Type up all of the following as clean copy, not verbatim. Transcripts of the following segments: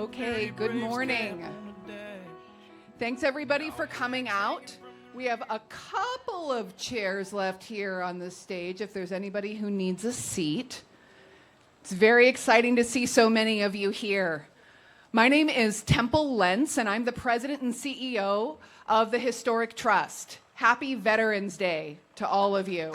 Okay, good morning. Thanks everybody for coming out. We have a couple of chairs left here on the stage if there's anybody who needs a seat. It's very exciting to see so many of you here. My name is Temple Lentz, and I'm the president and CEO of the Historic Trust. Happy Veterans Day to all of you.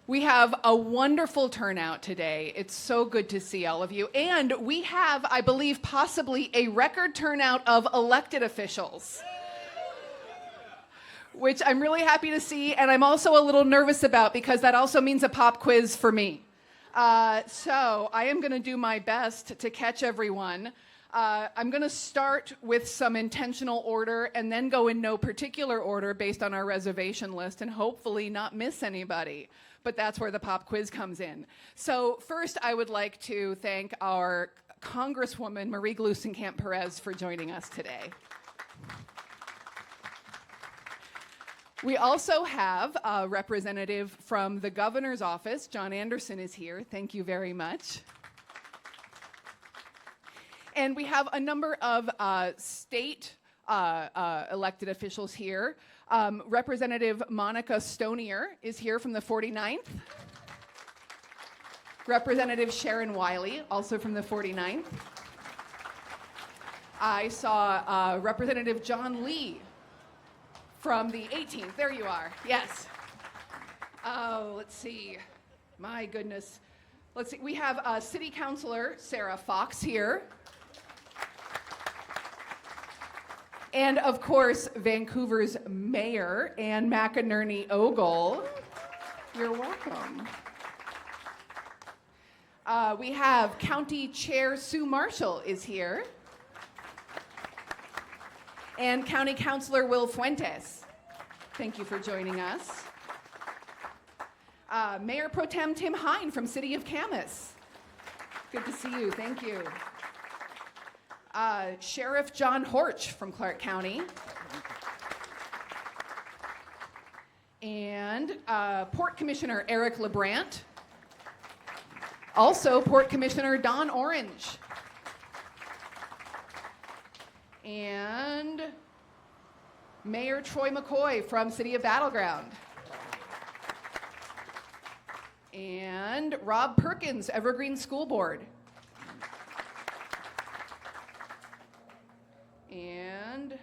We have a wonderful turnout today. It's so good to see all of you. And we have, I believe, possibly a record turnout of elected officials, which I'm really happy to see, and I'm also a little nervous about because that also means a pop quiz for me. So I am going to do my best to catch everyone. I'm going to start with some intentional order and then go in no particular order based on our reservation list and hopefully not miss anybody. But that's where the pop quiz comes in. So first, I would like to thank our Congresswoman, Marie Gluesenkamp-Perez, for joining us today. We also have a representative from the governor's office. John Anderson is here. Thank you very much. And we have a number of state elected officials here. Representative Monica Stonier is here from the 49th. Representative Sharon Wiley, also from the 49th. I saw Representative John Lee from the 18th. There you are. Yes. Oh, let's see. My goodness. Let's see. We have City Councilor Sarah Fox here. And of course, Vancouver's Mayor, Anne McInerney Ogle. You're welcome. We have County Chair Sue Marshall is here. And County Councilor Will Fuentes. Thank you for joining us. Mayor Pro Tem Tim Hine from City of Camas. Good to see you. Thank you. Sheriff John Horch from Clark County. And Port Commissioner Eric LeBrant. Also Port Commissioner Don Orange. And Mayor Troy McCoy from City of Battleground. And Rob Perkins, Evergreen School Board. And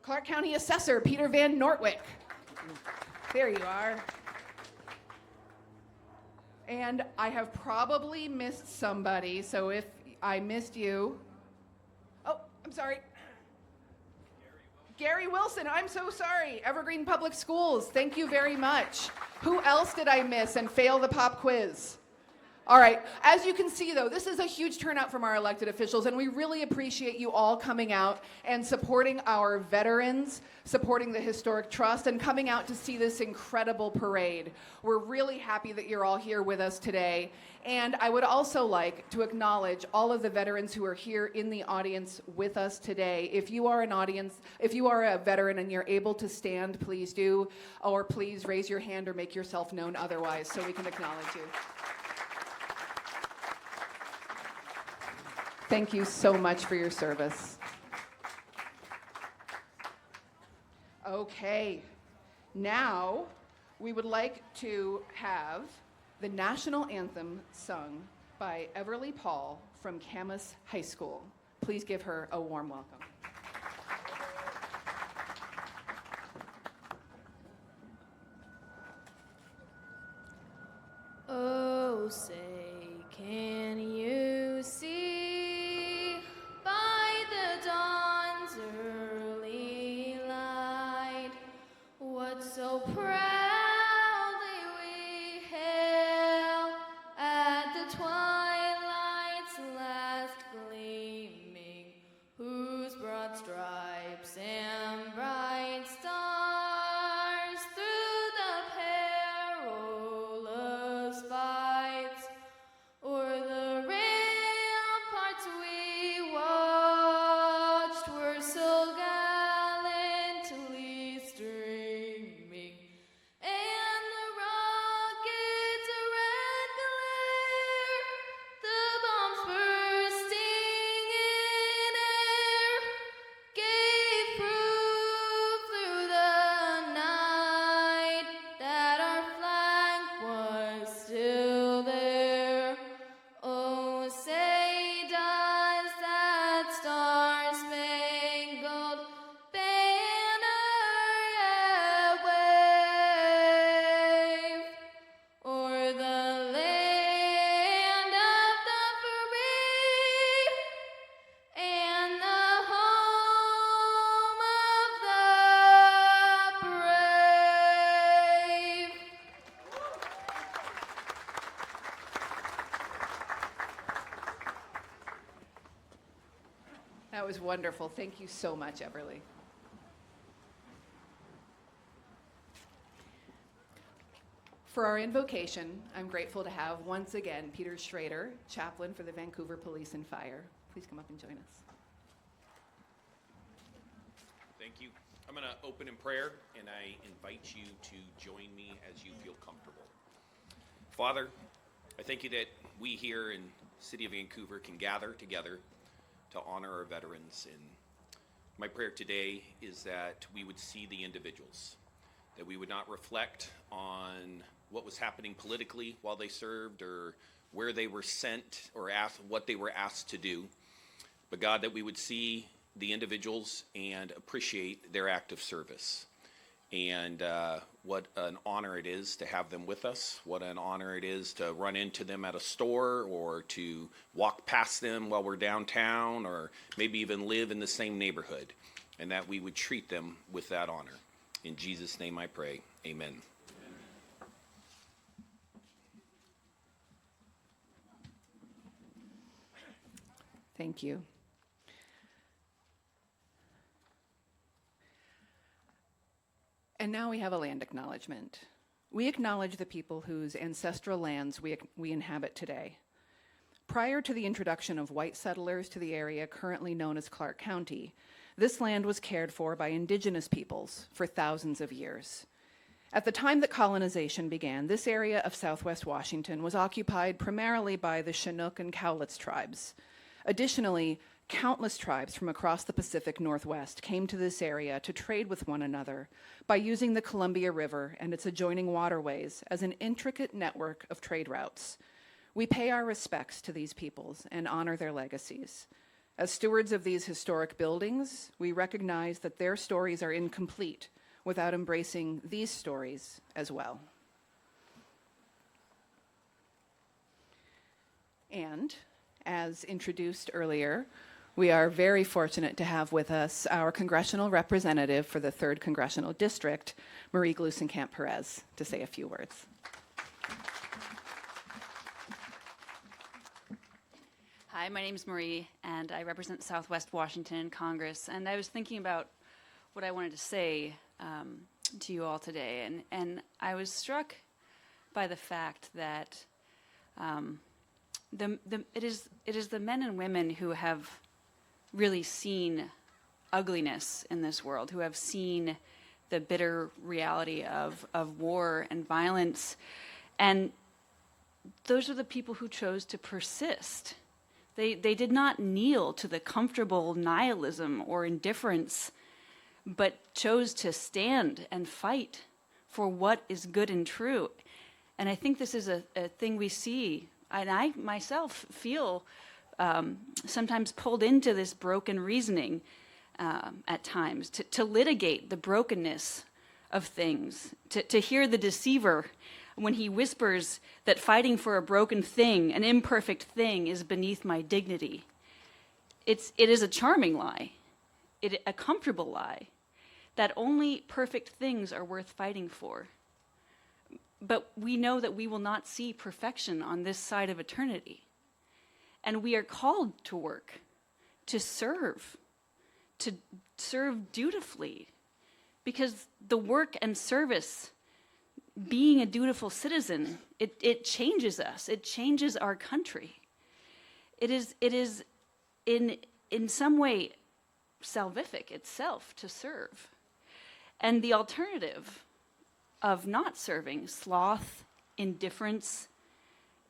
Clark County Assessor Peter Van Nortwick. There you are. And I have probably missed somebody, so if I missed you, oh, I'm sorry. Gary Wilson, I'm so sorry. Evergreen Public Schools, thank you very much. Who else did I miss and fail the pop quiz? All right, as you can see though, this is a huge turnout from our elected officials, and we really appreciate you all coming out and supporting our veterans, supporting the Historic Trust, and coming out to see this incredible parade. We're really happy that you're all here with us today. And I would also like to acknowledge all of the veterans who are here in the audience with us today. If you are a veteran and you're able to stand, please do, or please raise your hand or make yourself known otherwise so we can acknowledge you. Thank you so much for your service. Okay, now we would like to have the national anthem sung by Everly Paul from Camas High School. Please give her a warm welcome. Oh, say, can you see by the dawn's early light what so proudly we hail at the twilight's last gleaming, whose broad stripes and bright stars through the perilous fights o'er That was wonderful. Thank you so much, Everly. For our invocation, I'm grateful to have once again Peter Schrader, chaplain for the Vancouver Police and Fire. Please come up and join us. Thank you. I'm going to open in prayer, and I invite you to join me as you feel comfortable. Father, I thank you that we here in the city of Vancouver can gather together to honor our veterans. And my prayer today is that we would see the individuals, that we would not reflect on what was happening politically while they served or where they were sent or asked what they were asked to do, but God, that we would see the individuals and appreciate their act of service. And what an honor it is to have them with us. What an honor it is to run into them at a store or to walk past them while we're downtown or maybe even live in the same neighborhood, and that we would treat them with that honor. In Jesus' name I pray, amen. Thank you. And now we have a land acknowledgement. We acknowledge the people whose ancestral lands we inhabit today. Prior to the introduction of white settlers to the area currently known as Clark County, this land was cared for by indigenous peoples for thousands of years. At the time that colonization began, this area of southwest Washington was occupied primarily by the Chinook and Cowlitz tribes. Additionally, countless tribes from across the Pacific Northwest came to this area to trade with one another by using the Columbia River and its adjoining waterways as an intricate network of trade routes. We pay our respects to these peoples and honor their legacies. As stewards of these historic buildings, we recognize that their stories are incomplete without embracing these stories as well. And, as introduced earlier, we are very fortunate to have with us our congressional representative for the 3rd Congressional District, Marie Gluesenkamp-Perez, to say a few words. Hi, my name is Marie, and I represent Southwest Washington in Congress. And I was thinking about what I wanted to say to you all today, and I was struck by the fact that it is the men and women who have really seen ugliness in this world, who have seen the bitter reality of war and violence, and those are the people who chose to persist. They did not kneel to the comfortable nihilism or indifference, but chose to stand and fight for what is good and true. And I think this is a thing we see, and I myself feel sometimes pulled into this broken reasoning at times, to litigate the brokenness of things, to hear the deceiver when he whispers that fighting for a broken thing, an imperfect thing, is beneath my dignity. It is a charming lie, a comfortable lie, that only perfect things are worth fighting for. But we know that we will not see perfection on this side of eternity. And we are called to work, to serve dutifully, because the work and service, being a dutiful citizen, it changes us. It changes our country. It is in some way salvific itself to serve. And the alternative of not serving, sloth, indifference,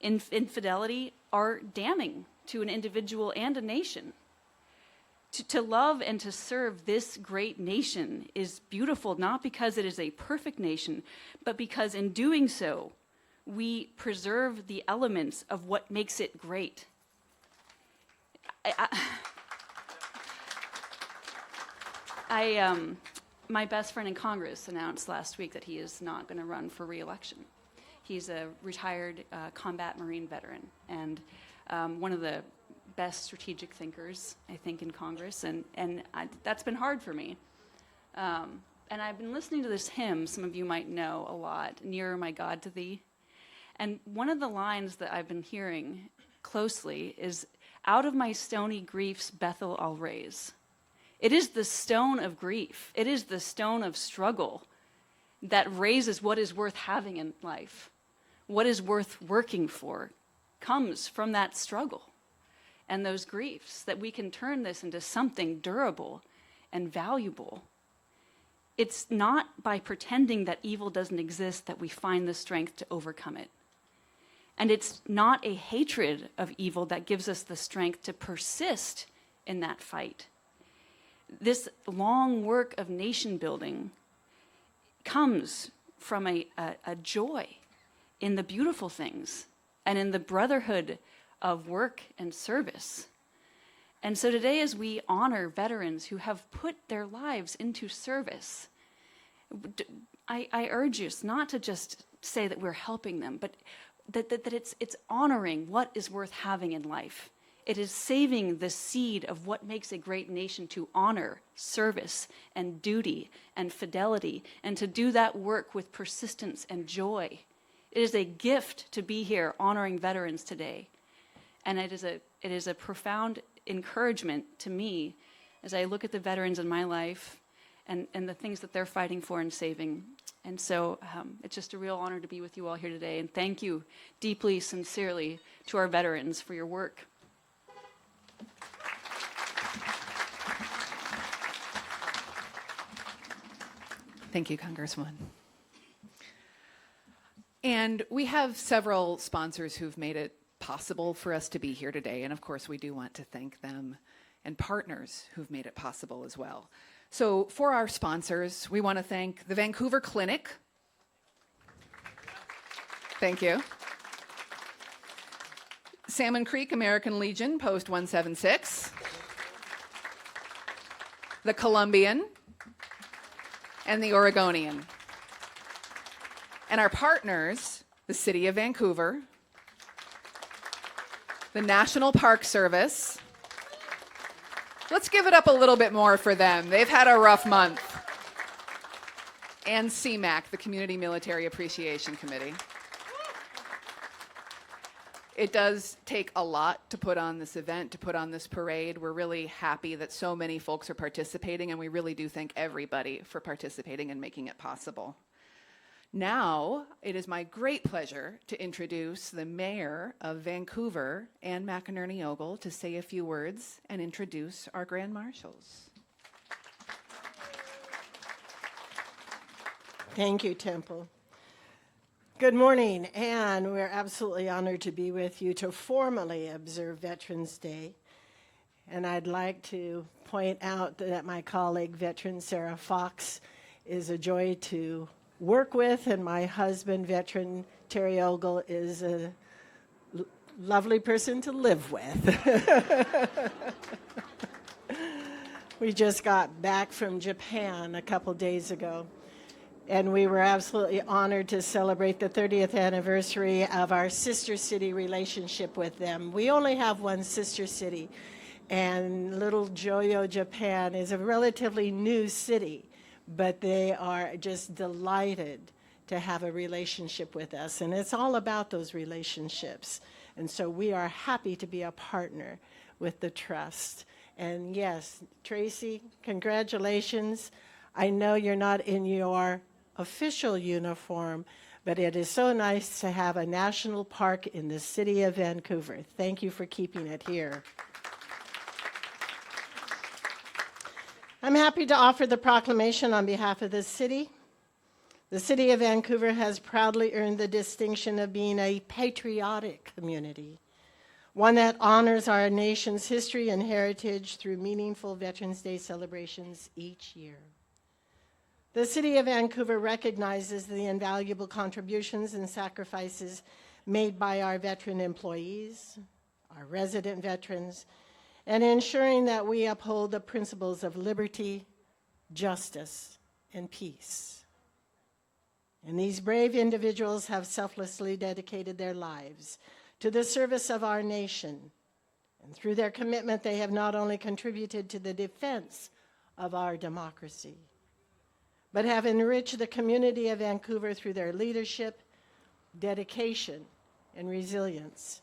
infidelity, are damning to an individual and a nation. To love and to serve this great nation is beautiful, not because it is a perfect nation, but because in doing so, we preserve the elements of what makes it great. My best friend in Congress announced last week that he is not going to run for re-election. He's a retired combat Marine veteran and one of the best strategic thinkers, I think, in Congress, and that's been hard for me. And I've been listening to this hymn, some of you might know a lot, Nearer My God to Thee. And one of the lines that I've been hearing closely is, Out of my stony griefs, Bethel I'll raise. It is the stone of grief. It is the stone of struggle that raises what is worth having in life. What is worth working for comes from that struggle and those griefs, that we can turn this into something durable and valuable. It's not by pretending that evil doesn't exist that we find the strength to overcome it. And it's not a hatred of evil that gives us the strength to persist in that fight. This long work of nation building comes from a joy in the beautiful things and in the brotherhood of work and service. And so today, as we honor veterans who have put their lives into service, I urge you not to just say that we're helping them, but that it's honoring what is worth having in life. It is saving the seed of what makes a great nation to honor service and duty and fidelity, and to do that work with persistence and joy. It is a gift to be here honoring veterans today. And it is a profound encouragement to me as I look at the veterans in my life and the things that they're fighting for and saving. And so it's just a real honor to be with you all here today. And thank you deeply, sincerely to our veterans for your work. Thank you, Congresswoman. And we have several sponsors who've made it possible for us to be here today. And of course, we do want to thank them, and partners who've made it possible as well. So for our sponsors, we want to thank the Vancouver Clinic. Thank you. Salmon Creek American Legion, Post 176. The Columbian and the Oregonian. And our partners, the City of Vancouver, the National Park Service. Let's give it up a little bit more for them. They've had a rough month. And CMAC, the Community Military Appreciation Committee. It does take a lot to put on this event, to put on this parade. We're really happy that so many folks are participating, and we really do thank everybody for participating and making it possible. Now, it is my great pleasure to introduce the Mayor of Vancouver, Anne McInerney-Ogle, to say a few words and introduce our Grand Marshals. Thank you, Temple. Good morning, and we're absolutely honored to be with you to formally observe Veterans Day. And I'd like to point out that my colleague, veteran Sarah Fox, is a joy to work with, and my husband, veteran Terry Ogle, is a lovely person to live with. We just got back from Japan a couple days ago, and we were absolutely honored to celebrate the 30th anniversary of our sister city relationship with them. We only have one sister city, and little Joyo, Japan, is a relatively new city, but they are just delighted to have a relationship with us. And it's all about those relationships. And so we are happy to be a partner with the Trust. And yes, Tracy, congratulations. I know you're not in your official uniform, but it is so nice to have a national park in the city of Vancouver. Thank you for keeping it here. I'm happy to offer the proclamation on behalf of the city. The City of Vancouver has proudly earned the distinction of being a patriotic community, one that honors our nation's history and heritage through meaningful Veterans Day celebrations each year. The City of Vancouver recognizes the invaluable contributions and sacrifices made by our veteran employees, our resident veterans, and ensuring that we uphold the principles of liberty, justice, and peace. And these brave individuals have selflessly dedicated their lives to the service of our nation. And through their commitment, they have not only contributed to the defense of our democracy, but have enriched the community of Vancouver through their leadership, dedication, and resilience.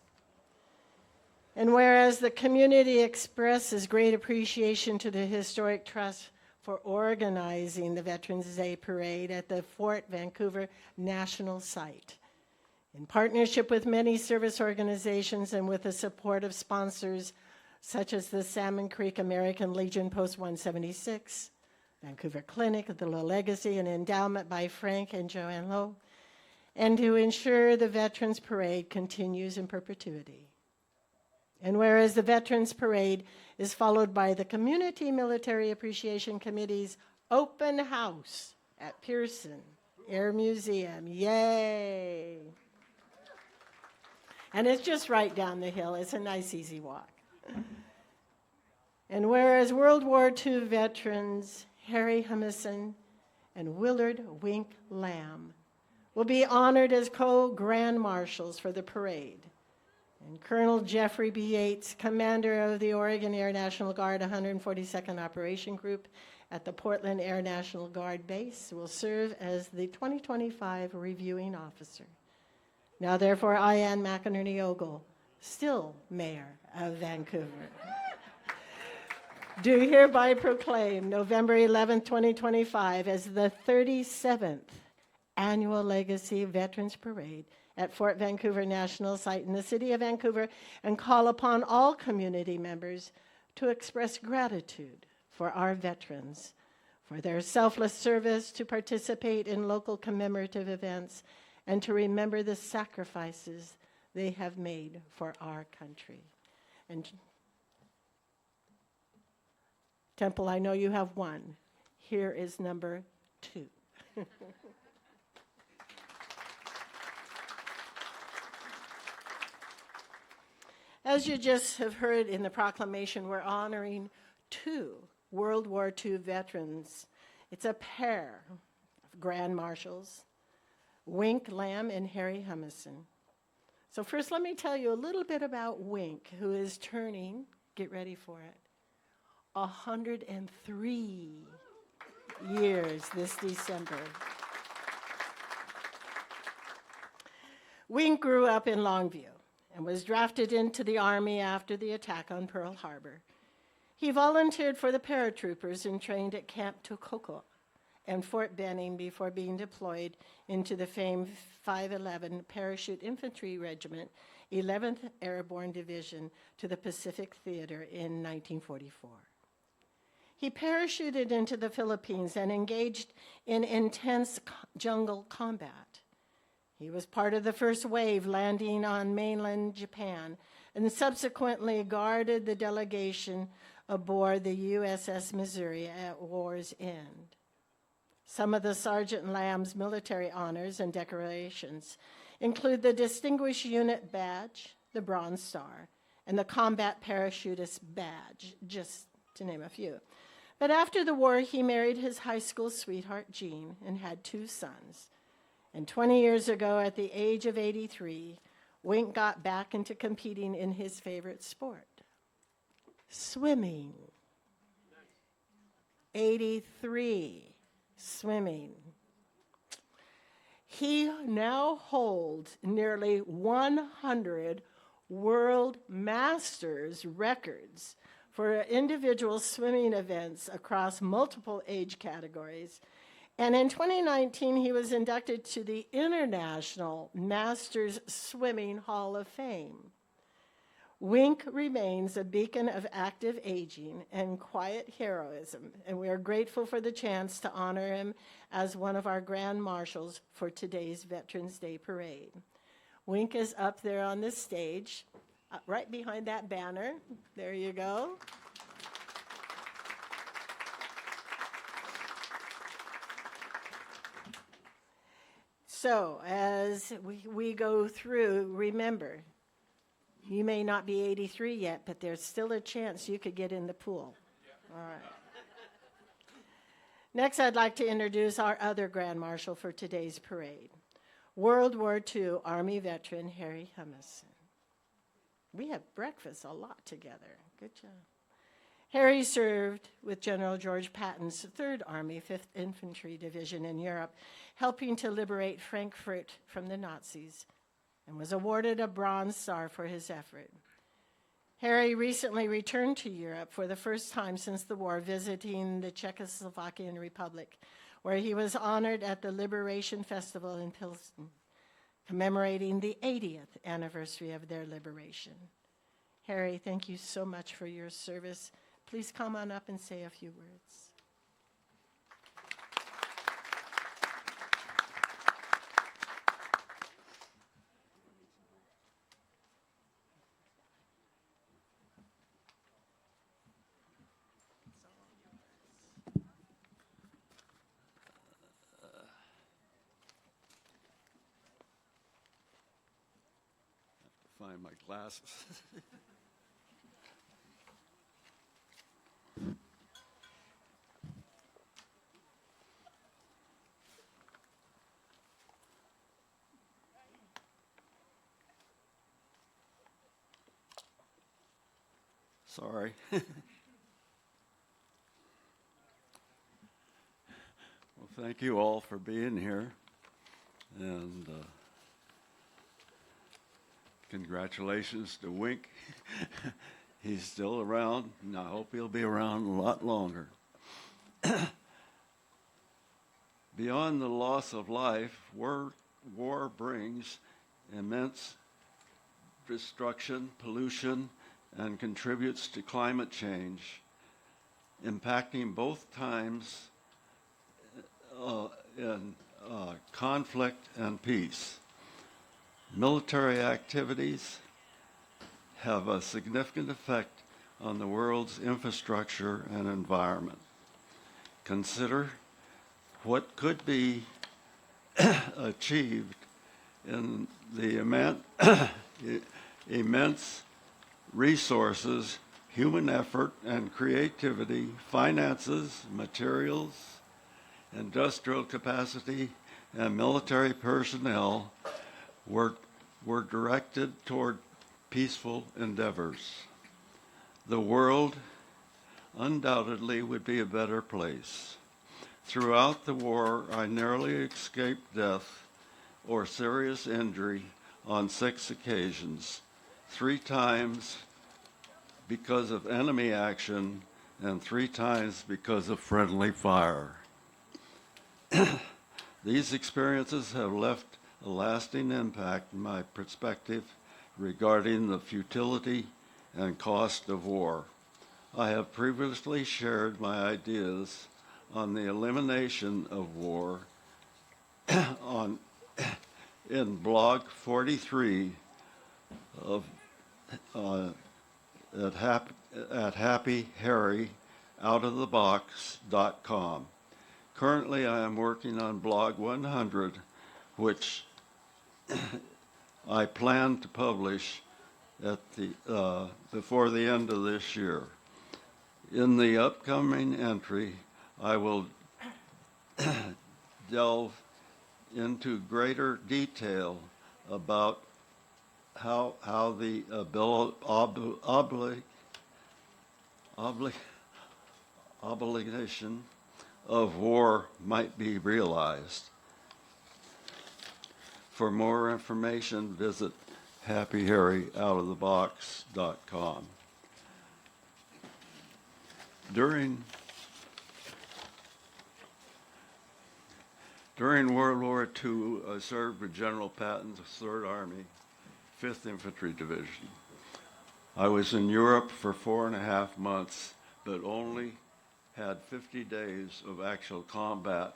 And whereas the community expresses great appreciation to the Historic Trust for organizing the Veterans Day Parade at the Fort Vancouver National Site, in partnership with many service organizations and with the support of sponsors such as the Salmon Creek American Legion Post 176, Vancouver Clinic, the Lough Legacy, an endowment by Frank and Joanne Lough, and to ensure the Veterans Parade continues in perpetuity. And whereas the Veterans Parade is followed by the Community Military Appreciation Committee's open house at Pearson Air Museum. Yay! And it's just right down the hill. It's a nice, easy walk. And whereas World War II veterans Harry Humison and Willard Wink Lamb will be honored as co-grand marshals for the parade, and Colonel Jeffrey B. Yates, commander of the Oregon Air National Guard 142nd Operation Group at the Portland Air National Guard Base, will serve as the 2025 reviewing officer. Now, therefore, I, Ann McInerney Ogle, still mayor of Vancouver, do hereby proclaim November 11th, 2025 as the 37th Annual Legacy Veterans Parade at Fort Vancouver National Site in the city of Vancouver, and call upon all community members to express gratitude for our veterans, for their selfless service, to participate in local commemorative events, and to remember the sacrifices they have made for our country. And Temple, I know you have one. Here is number 2. As you just have heard in the proclamation, we're honoring 2 World War II veterans. It's a pair of Grand Marshals, Wink Lamb and Harry Humison. So first, let me tell you a little bit about Wink, who is turning, get ready for it, 103 years this December. Wink grew up in Longview and was drafted into the Army after the attack on Pearl Harbor. He volunteered for the paratroopers and trained at Camp Tokoko and Fort Benning before being deployed into the famed 511 Parachute Infantry Regiment, 11th Airborne Division, to the Pacific Theater in 1944. He parachuted into the Philippines and engaged in intense jungle combat. He was part of the first wave landing on mainland Japan and subsequently guarded the delegation aboard the USS Missouri at war's end. Some of the Sergeant Lamb's military honors and decorations include the Distinguished Unit Badge, the Bronze Star, and the Combat Parachutist Badge, just to name a few. But after the war, he married his high school sweetheart, Jean, and had 2 sons. And 20 years ago, at the age of 83, Wink got back into competing in his favorite sport, swimming. 83, swimming. He now holds nearly 100 World Masters records for individual swimming events across multiple age categories. And in 2019, he was inducted to the International Masters Swimming Hall of Fame. Wink remains a beacon of active aging and quiet heroism, and we are grateful for the chance to honor him as one of our Grand Marshals for today's Veterans Day Parade. Wink is up there on the stage, right behind that banner. There you go. So as we go through, remember, you may not be 83 yet, but there's still a chance you could get in the pool. Yeah. All right. Next, I'd like to introduce our other Grand Marshal for today's parade, World War II Army veteran Harry Humison. We have breakfast a lot together. Good job. Harry served with General George Patton's 3rd Army, 5th Infantry Division in Europe, helping to liberate Frankfurt from the Nazis, and was awarded a Bronze Star for his effort. Harry recently returned to Europe for the first time since the war, visiting the Czechoslovakian Republic, where he was honored at the Liberation Festival in Pilsen, commemorating the 80th anniversary of their liberation. Harry, thank you so much for your service. Please come on up and say a few words. Find my glasses. Sorry. Well, thank you all for being here, and congratulations to Wink. He's still around, and I hope he'll be around a lot longer. Beyond the loss of life, war brings immense destruction, pollution, and contributes to climate change, impacting both times in conflict and peace. Military activities have a significant effect on the world's infrastructure and environment. Consider what could be achieved in the immense resources, human effort and creativity, finances, materials, industrial capacity, and military personnel were directed toward peaceful endeavors. The world undoubtedly would be a better place. Throughout the war, I narrowly escaped death or serious injury on 6 occasions, 3 times because of enemy action and 3 times because of friendly fire. These experiences have left a lasting impact in my perspective regarding the futility and cost of war. I have previously shared my ideas on the elimination of war in blog 43 of at happyharryoutofthebox.com. Currently, I am working on blog 100, which I plan to publish at before the end of this year. In the upcoming entry, I will delve into greater detail about how the obligation of war might be realized. For more information, visit happyharryoutofthebox.com. During World War II, I served with General Patton's 3rd Army, 5th Infantry Division. I was in Europe for 4.5 months, but only had 50 days of actual combat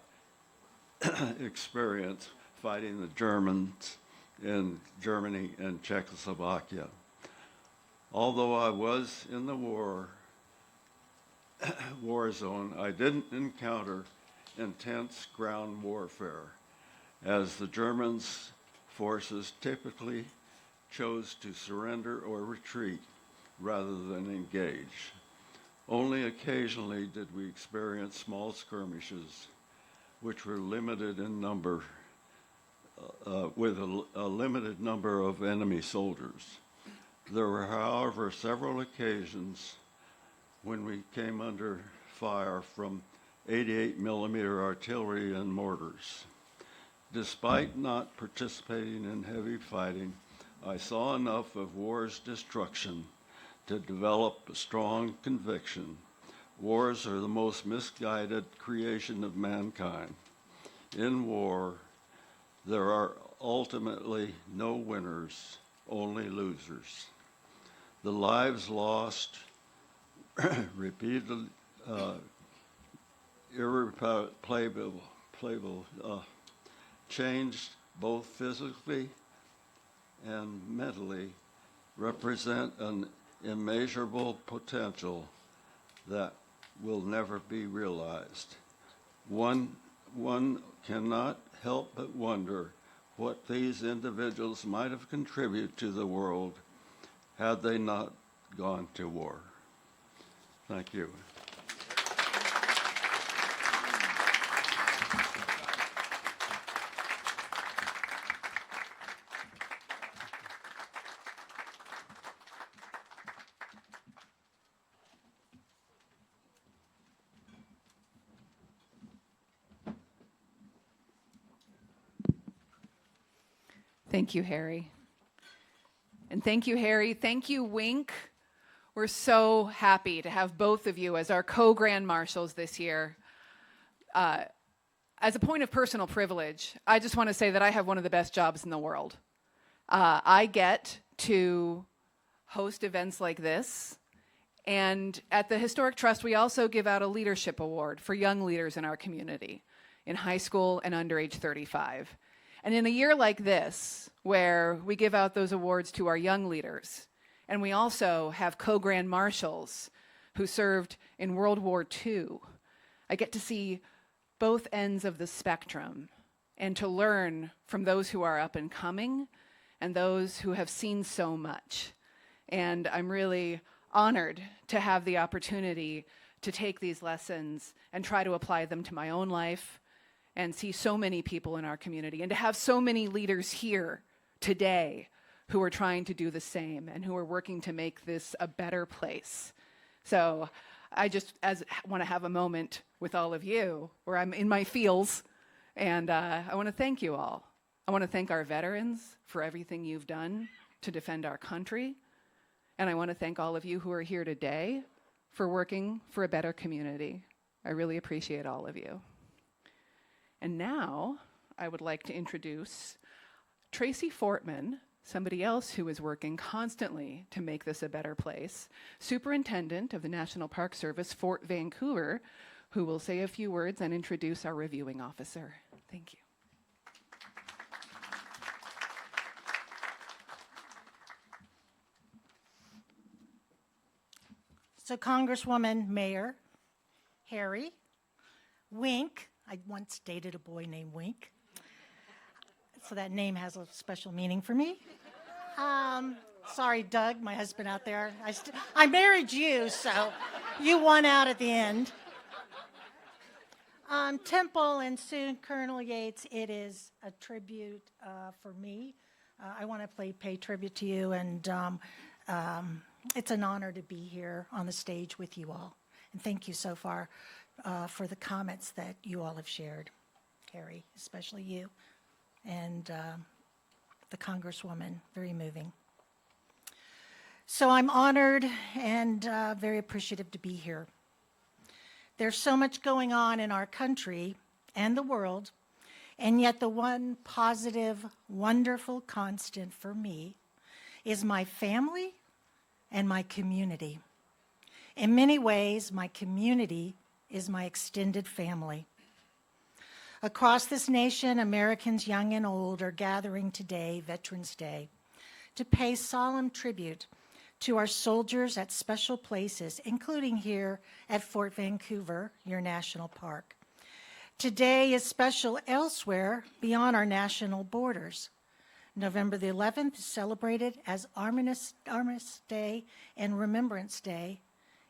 experience fighting the Germans in Germany and Czechoslovakia. Although I was in the war zone, I didn't encounter intense ground warfare, as the Germans' forces typically chose to surrender or retreat rather than engage. Only occasionally did we experience small skirmishes, which were limited in number, with a limited number of enemy soldiers. There were, however, several occasions when we came under fire from 88 millimeter artillery and mortars. Despite not participating in heavy fighting, I saw enough of war's destruction to develop a strong conviction. Wars are the most misguided creation of mankind. In war, there are ultimately no winners, only losers. The lives lost, repeated, irreplaceable, changed both physically and mentally, represent an immeasurable potential that will never be realized. One cannot help but wonder what these individuals might have contributed to the world had they not gone to war. Thank you. Thank you, Harry. And thank you, Harry. Thank you, Wink. We're so happy to have both of you as our co-grand marshals this year. As a point of personal privilege, I just want to say that I have one of the best jobs in the world. I get to host events like this. And at the Historic Trust, we also give out a leadership award for young leaders in our community, in high school and under age 35. And in a year like this, where we give out those awards to our young leaders, and we also have co-grand marshals who served in World War II, I get to see both ends of the spectrum and to learn from those who are up and coming and those who have seen so much. And I'm really honored to have the opportunity to take these lessons and try to apply them to my own life and see so many people in our community, and to have so many leaders here today who are trying to do the same and who are working to make this a better place. So I just want to have a moment with all of you where I'm in my feels, and I want to thank you all. I want to thank our veterans for everything you've done to defend our country, and I want to thank all of you who are here today for working for a better community. I really appreciate all of you. And now I would like to introduce Tracy Fortman, somebody else who is working constantly to make this a better place, Superintendent of the National Park Service, Fort Vancouver, who will say a few words and introduce our reviewing officer. Thank you. So Congresswoman, Mayor, Harry, Wink, I once dated a boy named Wink, so that name has a special meaning for me. Sorry, Doug, my husband out there. I married you, so you won out at the end. Temple and Colonel Yates, it is a tribute for me. I want to pay tribute to you, and it's an honor to be here on the stage with you all. And thank you so far for the comments that you all have shared, Harry, especially you, and the Congresswoman, very moving. So I'm honored and very appreciative to be here. There's so much going on in our country and the world, and yet the one positive, wonderful constant for me is my family and my community. In many ways, my community is my extended family. Across this nation, Americans young and old are gathering today, Veterans Day, to pay solemn tribute to our soldiers at special places, including here at Fort Vancouver, your national park. Today is special elsewhere beyond our national borders. November the 11th is celebrated as Armistice Day and Remembrance Day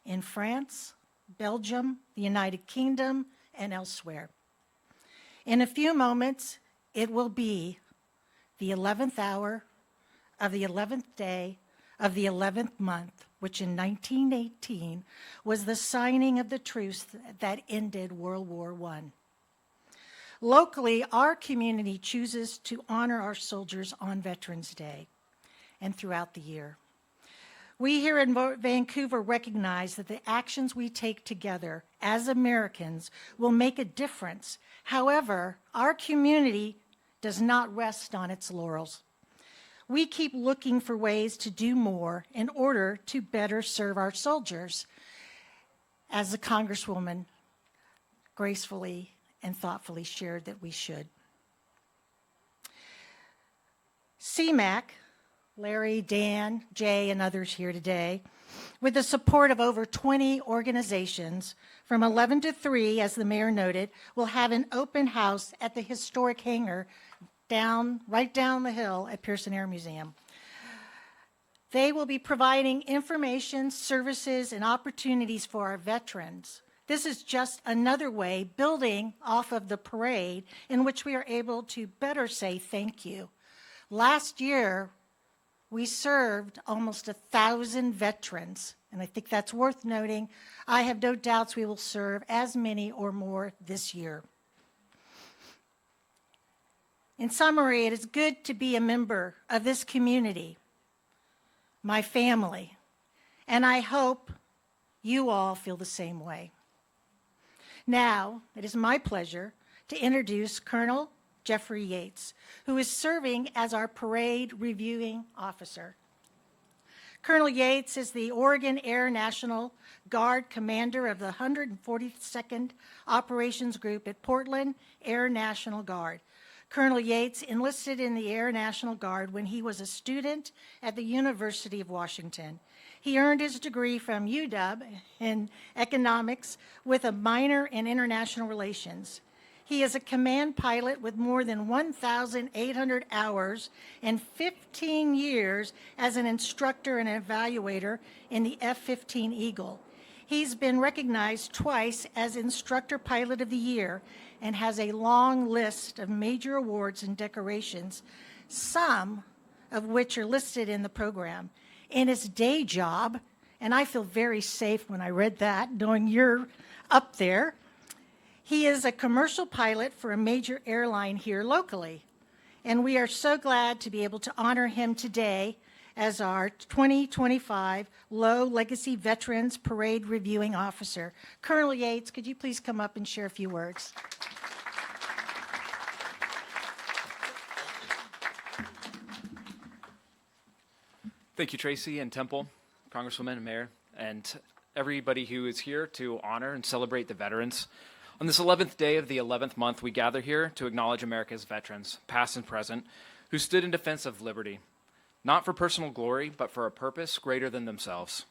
in France, Belgium, the United Kingdom, and elsewhere. In a few moments, it will be the 11th hour of the 11th day of the 11th month, which in 1918 was the signing of the truce that ended World War I. Locally, our community chooses to honor our soldiers on Veterans Day and throughout the year. We here in Vancouver recognize that the actions we take together as Americans will make a difference. However, our community does not rest on its laurels. We keep looking for ways to do more in order to better serve our soldiers, as the Congresswoman gracefully and thoughtfully shared that we should. CMAC, Larry, Dan, Jay, and others here today, with the support of over 20 organizations, from 11 to 3, as the mayor noted, will have an open house at the historic hangar right down the hill at Pearson Air Museum. They will be providing information, services, and opportunities for our veterans. This is just another way, building off of the parade, in which we are able to better say thank you. Last year, we served almost 1,000 veterans, and I think that's worth noting. I have no doubts we will serve as many or more this year. In summary, it is good to be a member of this community, my family, and I hope you all feel the same way. Now, it is my pleasure to introduce Colonel Jeffrey Yates, who is serving as our parade reviewing officer. Colonel Yates is the Oregon Air National Guard commander of the 142nd Operations Group at Portland Air National Guard. Colonel Yates enlisted in the Air National Guard when he was a student at the University of Washington. He earned his degree from UW in economics with a minor in international relations. He is a command pilot with more than 1,800 hours and 15 years as an instructor and evaluator in the F-15 Eagle. He's been recognized twice as Instructor Pilot of the Year and has a long list of major awards and decorations, some of which are listed in the program. In his day job, and I feel very safe when I read that, knowing you're up there, he is a commercial pilot for a major airline here locally. And we are so glad to be able to honor him today as our 2025 Lough Legacy Veterans Parade Reviewing Officer. Colonel Yates, could you please come up and share a few words? Thank you, Tracy and Temple, Congresswoman and Mayor, and everybody who is here to honor and celebrate the veterans. On this 11th day of the 11th month, we gather here to acknowledge America's veterans, past and present, who stood in defense of liberty, not for personal glory, but for a purpose greater than themselves.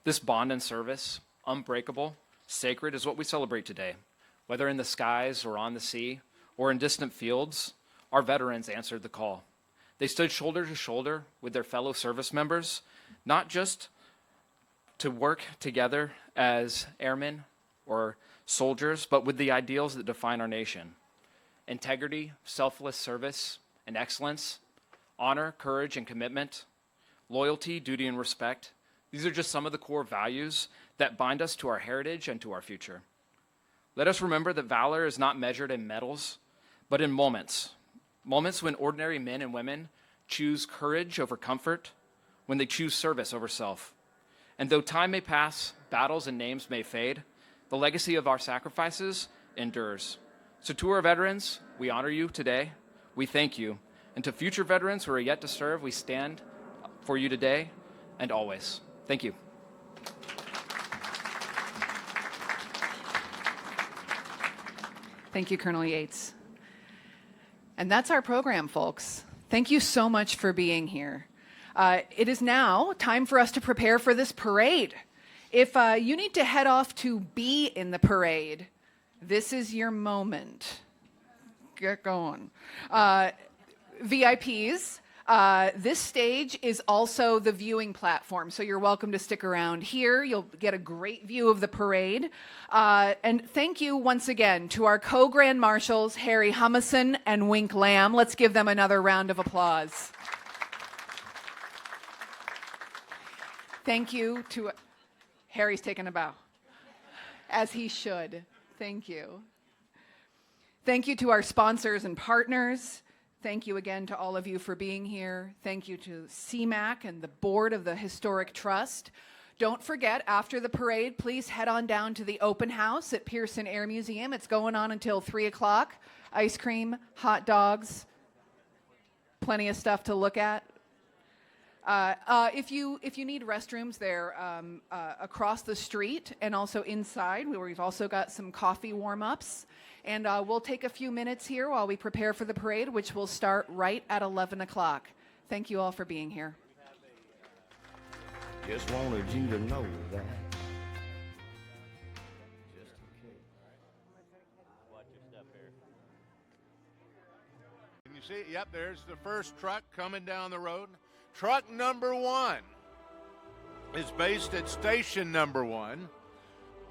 This bond and service, unbreakable, sacred, is what we celebrate today. Whether in the skies or on the sea or in distant fields, our veterans answered the call. They stood shoulder to shoulder with their fellow service members, not just to work together as airmen or soldiers, but with the ideals that define our nation: integrity, selfless service, and excellence, honor, courage, and commitment, loyalty, duty, and respect. These are just some of the core values that bind us to our heritage and to our future. Let us remember that valor is not measured in medals, but in moments. Moments when ordinary men and women choose courage over comfort, when they choose service over self. And though time may pass, battles and names may fade, the legacy of our sacrifices endures. So to our veterans, we honor you today. We thank you. And to future veterans who are yet to serve, we stand for you today and always. Thank you. Thank you, Colonel Yates. And that's our program, folks. Thank you so much for being here. It is now time for us to prepare for this parade. If you need to head off to be in the parade, this is your moment. Get going. VIPs, this stage is also the viewing platform, so you're welcome to stick around here. You'll get a great view of the parade. And thank you once again to our co-grand marshals, Harry Humison and Wink Lamb. Let's give them another round of applause. Thank you to... Harry's taking a bow, as he should. Thank you. Thank you to our sponsors and partners, Thank you again to all of you for being here. Thank you to CMAC and the board of the Historic Trust. Don't forget, after the parade, please head on down to the open house at Pearson Air Museum. It's going on until 3 o'clock. Ice cream, hot dogs, plenty of stuff to look at. If you need restrooms, they're across the street and also inside, where we've also got some coffee warm-ups. And we'll take a few minutes here while we prepare for the parade, which will start right at 11 o'clock. Thank you all for being here. Just wanted you to know that. Just in case. Watch your step here. Can you see? Yep, there's the first truck coming down the road. Truck number 1 is based at station number 1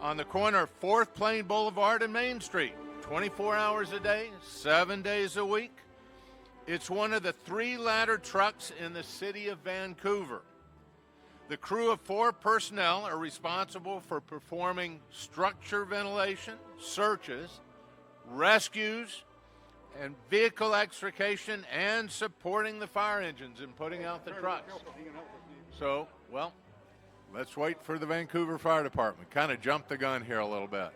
on the corner of 4th Plain Boulevard and Main Street. 24 hours a day, 7 days a week. It's one of the 3 ladder trucks in the city of Vancouver. The crew of 4 personnel are responsible for performing structure ventilation, searches, rescues, and vehicle extrication, and supporting the fire engines and putting out the trucks. So, well, let's wait for the Vancouver Fire Department. Kind of jumped the gun here a little bit.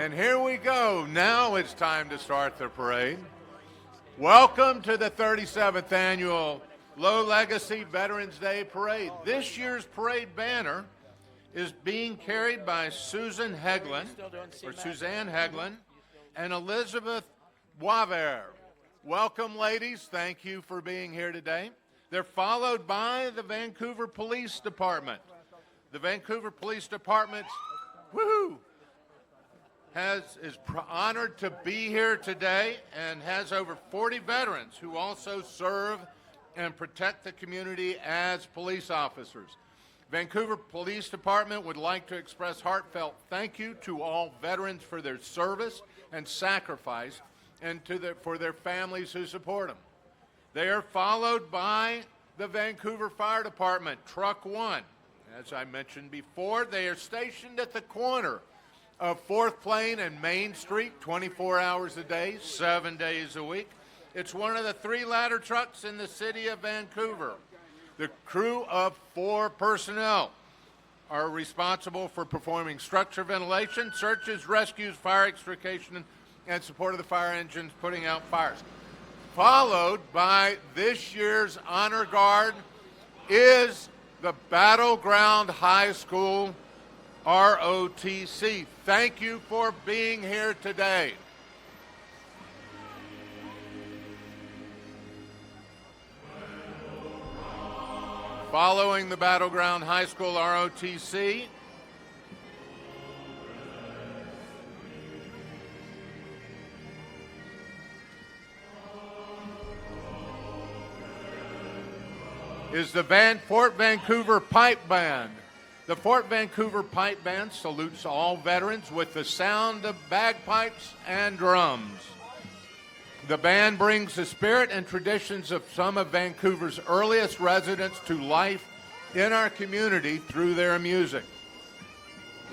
And here we go. Now it's time to start the parade. Welcome to the 37th annual Lough Legacy Veterans Day Parade. This year's parade banner is being carried by Suzanne Heglin and Elizabeth Boisvert. Welcome, ladies. Thank you for being here today. They're followed by the Vancouver Police Department. The Vancouver Police Department, is honored to be here today and has over 40 veterans who also serve and protect the community as police officers. Vancouver Police Department would like to express heartfelt thank you to all veterans for their service and sacrifice, and for their families who support them. They are followed by the Vancouver Fire Department, Truck 1. As I mentioned before, they are stationed at the corner of 4th Plain and Main Street, 24 hours a day, 7 days a week. It's one of the 3 ladder trucks in the city of Vancouver. The crew of 4 personnel are responsible for performing structure ventilation, searches, rescues, fire extrication, and support of the fire engines putting out fires. Followed by this year's honor guard is the Battleground High School ROTC. Thank you for being here today. Following the Battleground High School ROTC is the Fort Vancouver Pipe Band. The Fort Vancouver Pipe Band salutes all veterans with the sound of bagpipes and drums. The band brings the spirit and traditions of some of Vancouver's earliest residents to life in our community through their music.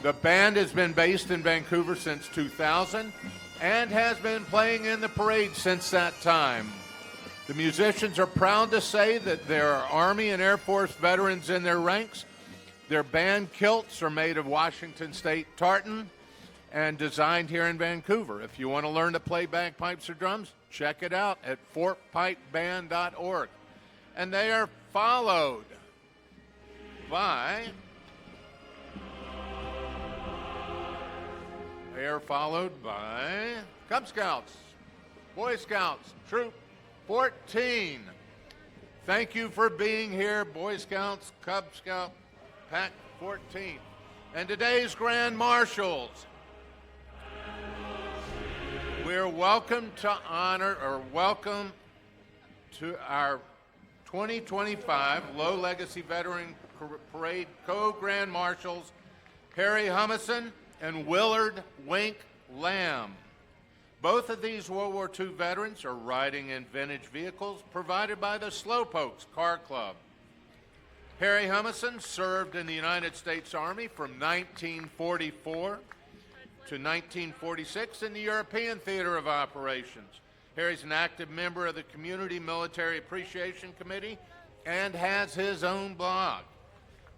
The band has been based in Vancouver since 2000 and has been playing in the parade since that time. The musicians are proud to say that there are Army and Air Force veterans in their ranks. Their band kilts are made of Washington State tartan and designed here in Vancouver. If you want to learn to play bagpipes or drums, check it out at fortpipeband.org. And they are followed by They are followed by Cub Scouts, Boy Scouts, Troop 14. Thank you for being here, Boy Scouts, Cub Scout, Pack 14. And today's Grand Marshals. We're welcome to welcome to our 2025 Lough Legacy Veteran Parade Co-Grand Marshals, Harry Humison and Willard Wink Lamb. Both of these World War II veterans are riding in vintage vehicles provided by the Slowpokes Car Club. Harry Humison served in the United States Army from 1944 to 1946 in the European Theater of Operations. Harry's an active member of the Community Military Appreciation Committee and has his own blog.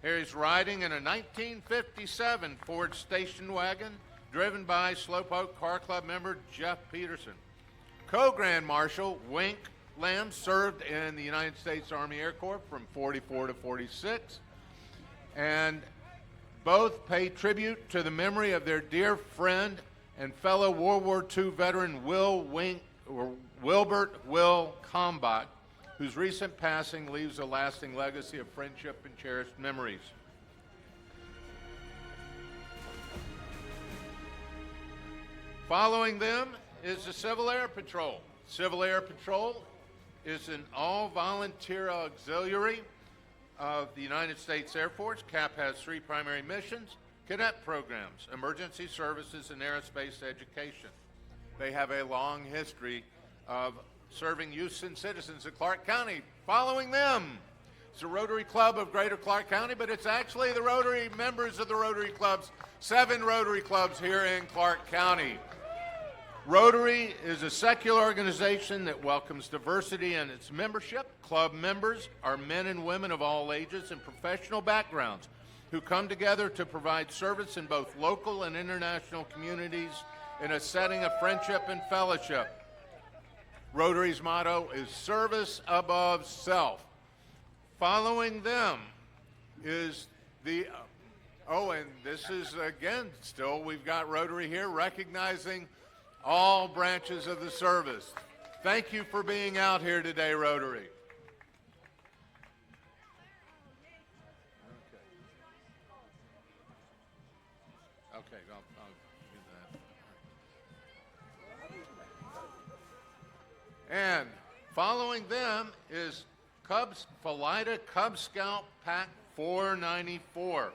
Harry's riding in a 1957 Ford station wagon driven by Slowpoke Car Club member Jeff Peterson. Co-Grand Marshal Wink Lamb served in the United States Army Air Corps from 44 to 46, and both pay tribute to the memory of their dear friend and fellow World War II veteran Wilbert Will Kalmbach, whose recent passing leaves a lasting legacy of friendship and cherished memories. Following them is the Civil Air Patrol. Civil Air Patrol is an all-volunteer auxiliary of the United States Air Force. CAP has 3 primary missions: cadet programs, emergency services, and aerospace education. They have a long history of serving youths and citizens of Clark County. Following them, it's the Rotary Club of Greater Clark County, but it's actually the Rotary members of the Rotary Clubs, 7 Rotary Clubs here in Clark County. Rotary is a secular organization that welcomes diversity in its membership. Club members are men and women of all ages and professional backgrounds who come together to provide service in both local and international communities in a setting of friendship and fellowship. Rotary's motto is service above self. Following them is the, and this is, again, still we've got Rotary here recognizing all branches of the service. Thank you for being out here today, Rotary. Okay, I'll do that. And following them is Philida Cub Scout Pack 494.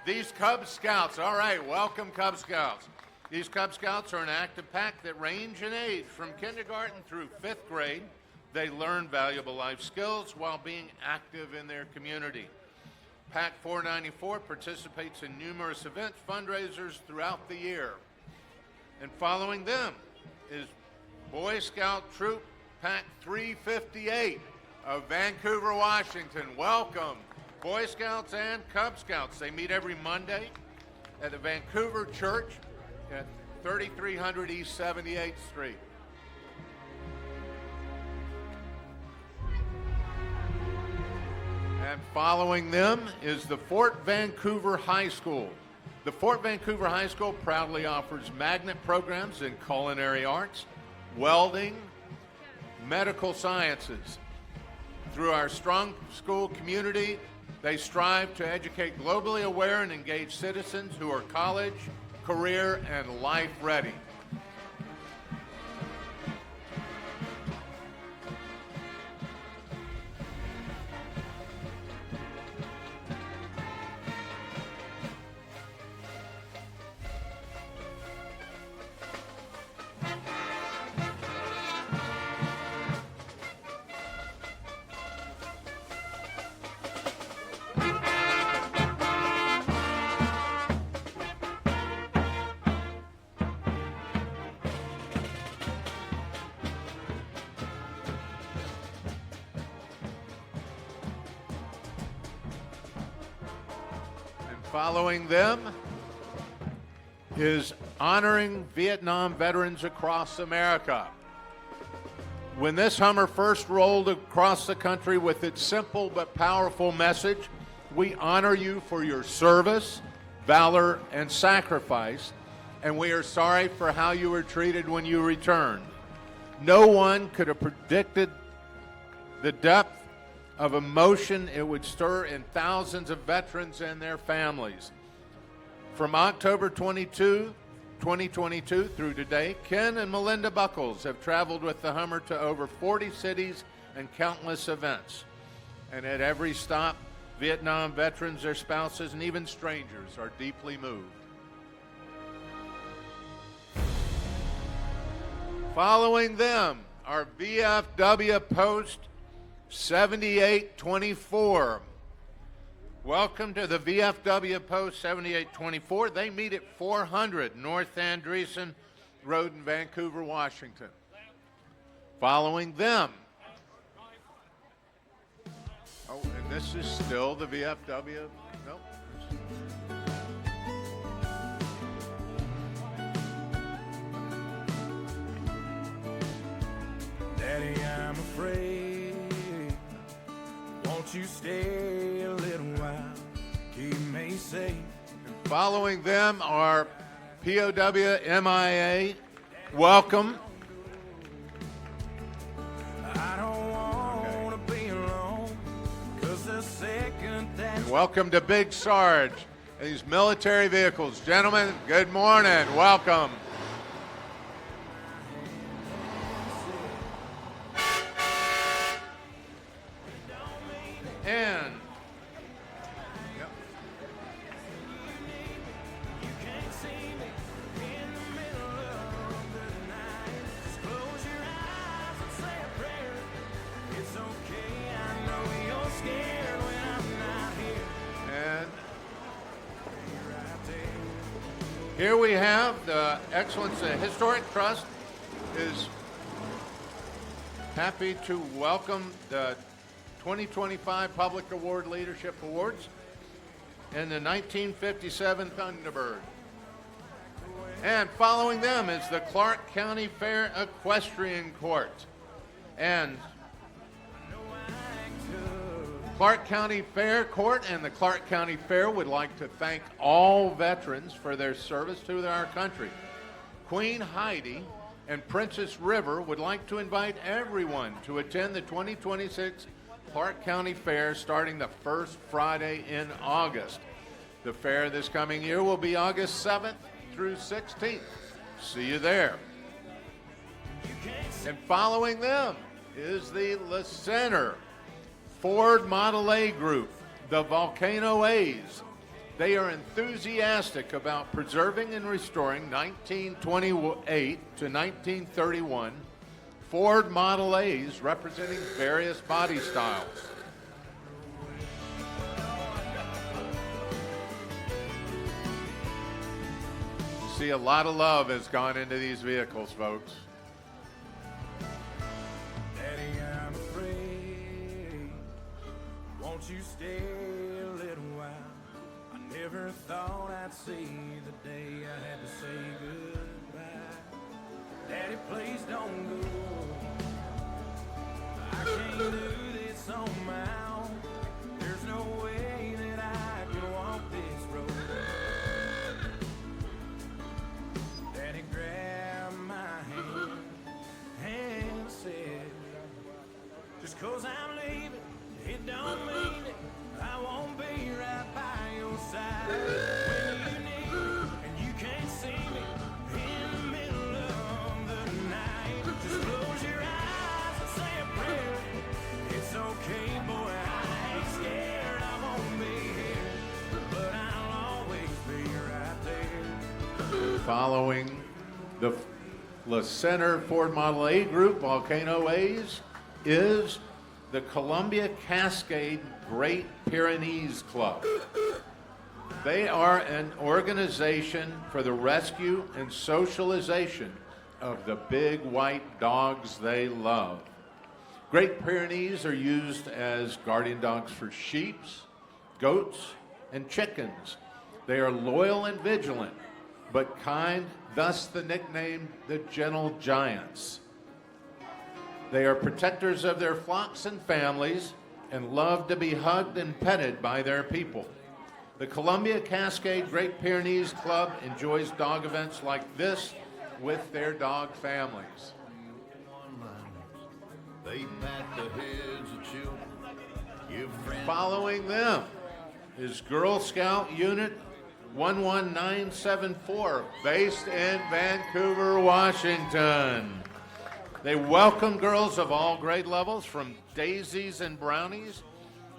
These Cub Scouts, all right, welcome Cub Scouts. These Cub Scouts are an active pack that range in age from kindergarten through 5th grade. They learn valuable life skills while being active in their community. Pack 494 participates in numerous events, fundraisers throughout the year. And following them is Boy Scout Troop Pack 358 of Vancouver, Washington. Welcome, Boy Scouts and Cub Scouts. They meet every Monday at the Vancouver Church at 3300 East 78th Street. And following them is the Fort Vancouver High School. The Fort Vancouver High School proudly offers magnet programs in culinary arts, welding, medical sciences. Through our strong school community, they strive to educate globally aware and engaged citizens who are college, career, and life ready. Following them is honoring Vietnam veterans across America. When this Hummer first rolled across the country with its simple but powerful message, "We honor you for your service, valor, and sacrifice," and we are sorry for how you were treated when you returned. No one could have predicted the depth of emotion it would stir in thousands of veterans and their families. From October 22, 2022 through today, Ken and Melinda Buckles have traveled with the Hummer to over 40 cities and countless events. And at every stop, Vietnam veterans, their spouses, and even strangers are deeply moved. Following them are VFW Post 7824. Welcome to the VFW Post 7824. They meet at 400 North Andreessen Road in Vancouver, Washington. Following them. Oh, and this is still the VFW. Nope. Daddy, I'm afraid. Won't you stay a little while? Keep me safe. And following them are POW MIA. Welcome. I don't want to be alone, 'cause the second that And welcome to Big Sarge and these military vehicles. Gentlemen, good morning. Welcome. And yep. And here we have the Excellence Historic Trust is happy to welcome the 2025 Public Award Leadership Awards and the 1957 Thunderbird. And following them is the Clark County Fair Equestrian Court. And Clark County Fair Court and the Clark County Fair would like to thank all veterans for their service to our country. Queen Heidi and Princess River would like to invite everyone to attend the 2026 Clark County Fair starting the first Friday in August. The fair this coming year will be August 7th through 16th. See you there. And following them is the La Center Ford Model A Group, the Volcano A's. They are enthusiastic about preserving and restoring 1928 to 1931 Ford Model A's representing various body styles. You see, a lot of love has gone into these vehicles, folks. Daddy, I'm afraid. Won't you stay a little while? I never thought I'd see the day I had to say goodbye. Daddy, please don't go. I can't do this on my own. There's no way that I can walk this road. Daddy grabbed my hand and said, just 'cause I'm leaving, it don't mean it. I won't be right by your side when you need me and you can't see me in the middle of the night. Just close your eyes and say a prayer. It's okay, boy, I ain't scared. I won't be here, but I'll always be right there. Following the La Center Ford Model A Group, Volcano A's, is the Columbia Cascade Great Pyrenees Club. They are an organization for the rescue and socialization of the big white dogs they love. Great Pyrenees are used as guardian dogs for sheep, goats, and chickens. They are loyal and vigilant, but kind, thus the nickname the Gentle Giants. They are protectors of their flocks and families and love to be hugged and petted by their people. The Columbia Cascade Great Pyrenees Club enjoys dog events like this with their dog families. They pat the heads of children. Give friends. Following them is Girl Scout Unit 11974, based in Vancouver, Washington. They welcome girls of all grade levels, from daisies and brownies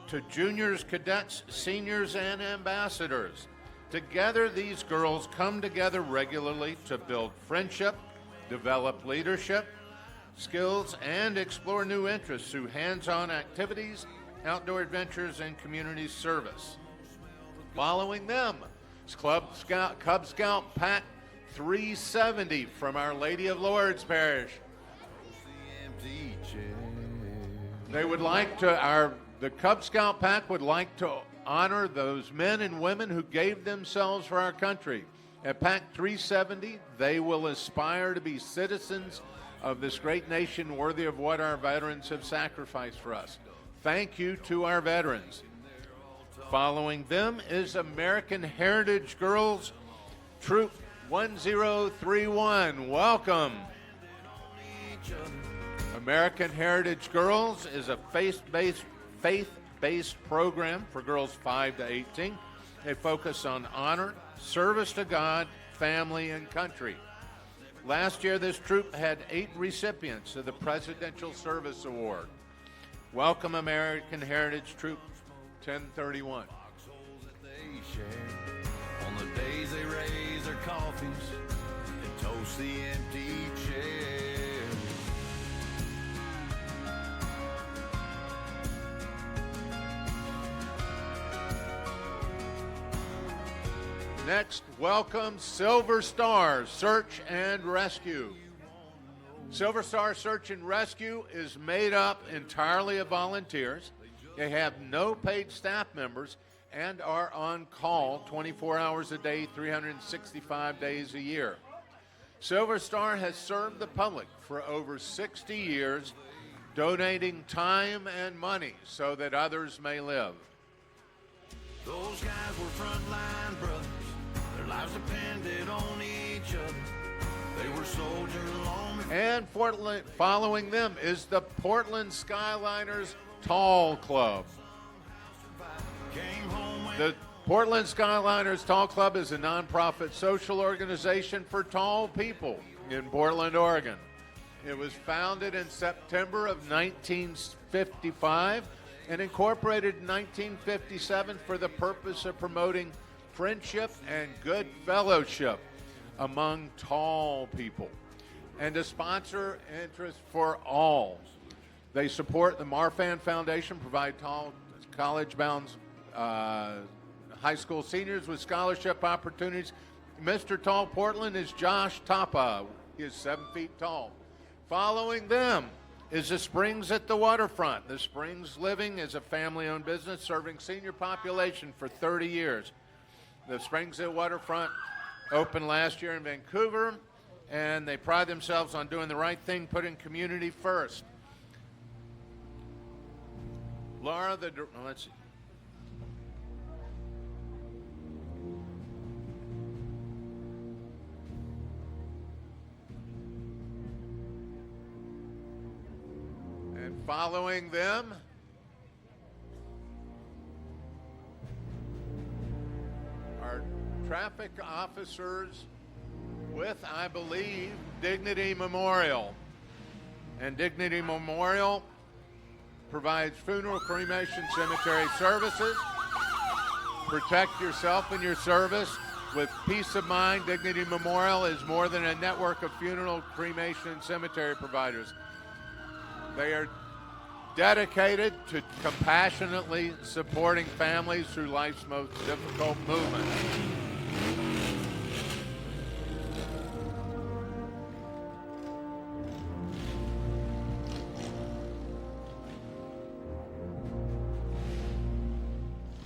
to juniors, cadets, seniors, and ambassadors. Together, these girls come together regularly to build friendship, develop leadership skills, and explore new interests through hands-on activities, outdoor adventures, and community service. Following them is Cub Scout Pack 370 from Our Lady of Lourdes Parish. They would like to, the Cub Scout Pack would like to honor those men and women who gave themselves for our country. At Pack 370, they will aspire to be citizens of this great nation worthy of what our veterans have sacrificed for us. Thank you to our veterans. Following them is American Heritage Girls Troop 1031. Welcome. American Heritage Girls is a faith-based program for girls 5 to 18. They focus on honor, service to God, family, and country. Last year, this troop had 8 recipients of the Presidential Service Award. Welcome, American Heritage Troop 1031. On the days they raise their coffees and toast the empty chair. Next, welcome Silver Star Search and Rescue. Silver Star Search and Rescue is made up entirely of volunteers. They have no paid staff members and are on call 24 hours a day, 365 days a year. Silver Star has served the public for over 60 years, donating time and money so that others may live. Those guys were frontline brothers. Their lives depended on each other. They were soldiers long before. And following them is the Portland Skyliners Tall Club. The Portland Skyliners Tall Club is a nonprofit social organization for tall people in Portland, Oregon. It was founded in September of 1955 and incorporated in 1957 for the purpose of promoting friendship and good fellowship among tall people and to sponsor interest for all. They support the Marfan Foundation, provide tall college-bound high school seniors with scholarship opportunities. Mr. Tall Portland is Josh Tapa. He is 7 feet tall. Following them is the Springs at the Waterfront. The Springs Living is a family-owned business serving senior population for 30 years. The Springs at Waterfront opened last year in Vancouver, and they pride themselves on doing the right thing, putting community first. Laura, let's see. And following them are traffic officers with, I believe, Dignity Memorial. And Dignity Memorial provides funeral, cremation, cemetery services. Protect yourself and your service with peace of mind. Dignity Memorial is more than a network of funeral, cremation, and cemetery providers. They are dedicated to compassionately supporting families through life's most difficult moments.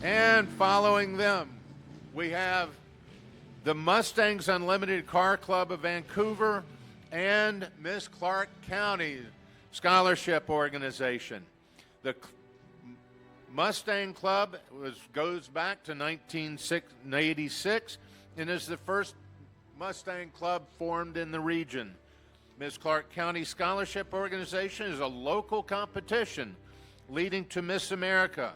And following them, we have the Mustangs Unlimited Car Club of Vancouver and Miss Clark County Scholarship Organization. The Mustang Club goes back to 1986 and is the first Mustang Club formed in the region. Miss Clark County Scholarship Organization is a local competition leading to Miss America.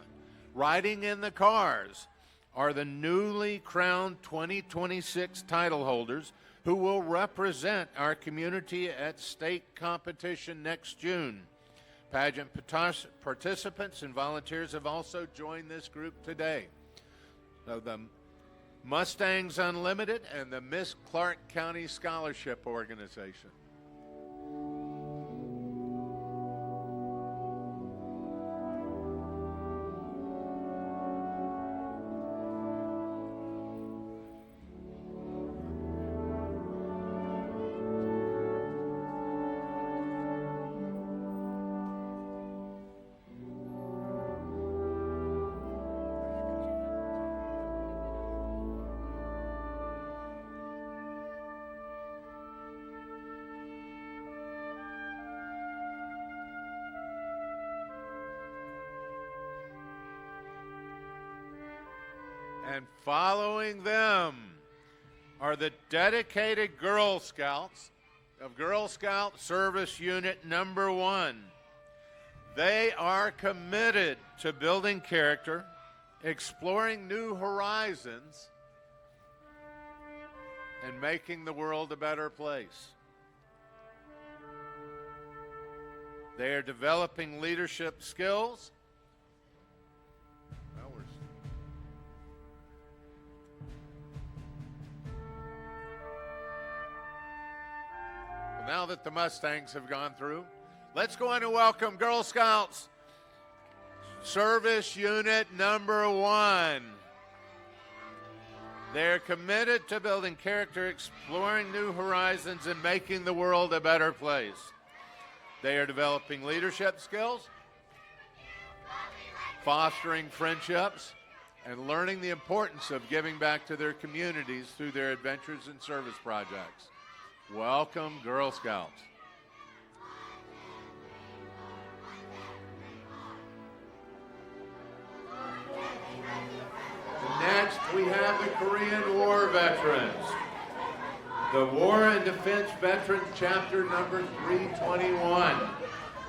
Riding in the cars are the newly crowned 2026 title holders who will represent our community at state competition next June. Pageant participants and volunteers have also joined this group today. So the Mustangs Unlimited and the Miss Clark County Scholarship Organization. And following them are the dedicated Girl Scouts of Girl Scout Service Unit Number 1. They are committed to building character, exploring new horizons, and making the world a better place. They are developing leadership skills. Now that the Mustangs have gone through, let's go on and welcome Girl Scouts Service Unit Number 1. They're committed to building character, exploring new horizons, and making the world a better place. They are developing leadership skills, fostering friendships, and learning the importance of giving back to their communities through their adventures and service projects. Welcome, Girl Scouts. Next, we have the Korean War veterans. The War and Defense Veterans, Chapter number 321.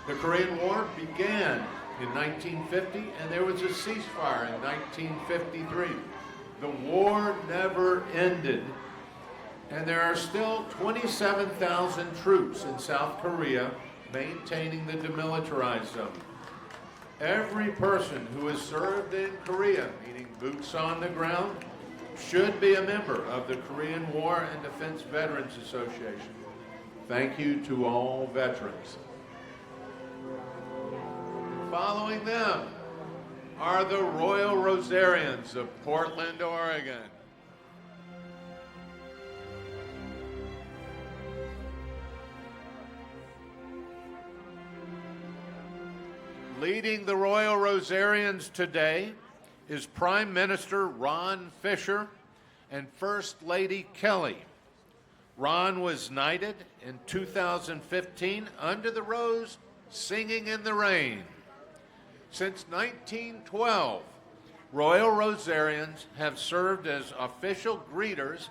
The Korean War began in 1950, and there was a ceasefire in 1953. The war never ended. And there are still 27,000 troops in South Korea maintaining the demilitarized zone. Every person who has served in Korea, meaning boots on the ground, should be a member of the Korean War and Defense Veterans Association. Thank you to all veterans. Following them are the Royal Rosarians of Portland, Oregon. Leading the Royal Rosarians today is Prime Minister Ron Fisher and First Lady Kelly. Ron was knighted in 2015 under the rose, singing in the rain. Since 1912, Royal Rosarians have served as official greeters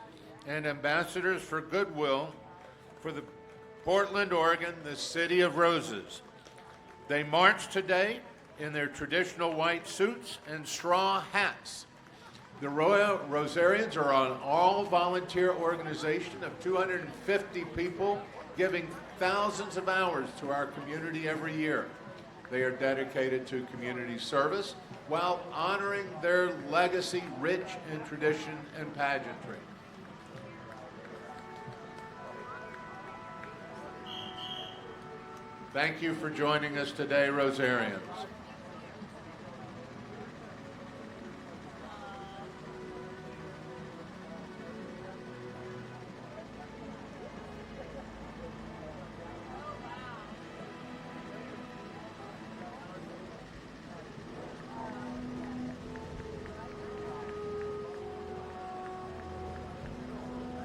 and ambassadors for goodwill for the Portland, Oregon, the City of Roses. They march today in their traditional white suits and straw hats. The Royal Rosarians are an all-volunteer organization of 250 people, giving thousands of hours to our community every year. They are dedicated to community service while honoring their legacy rich in tradition and pageantry. Thank you for joining us today, Rosarians.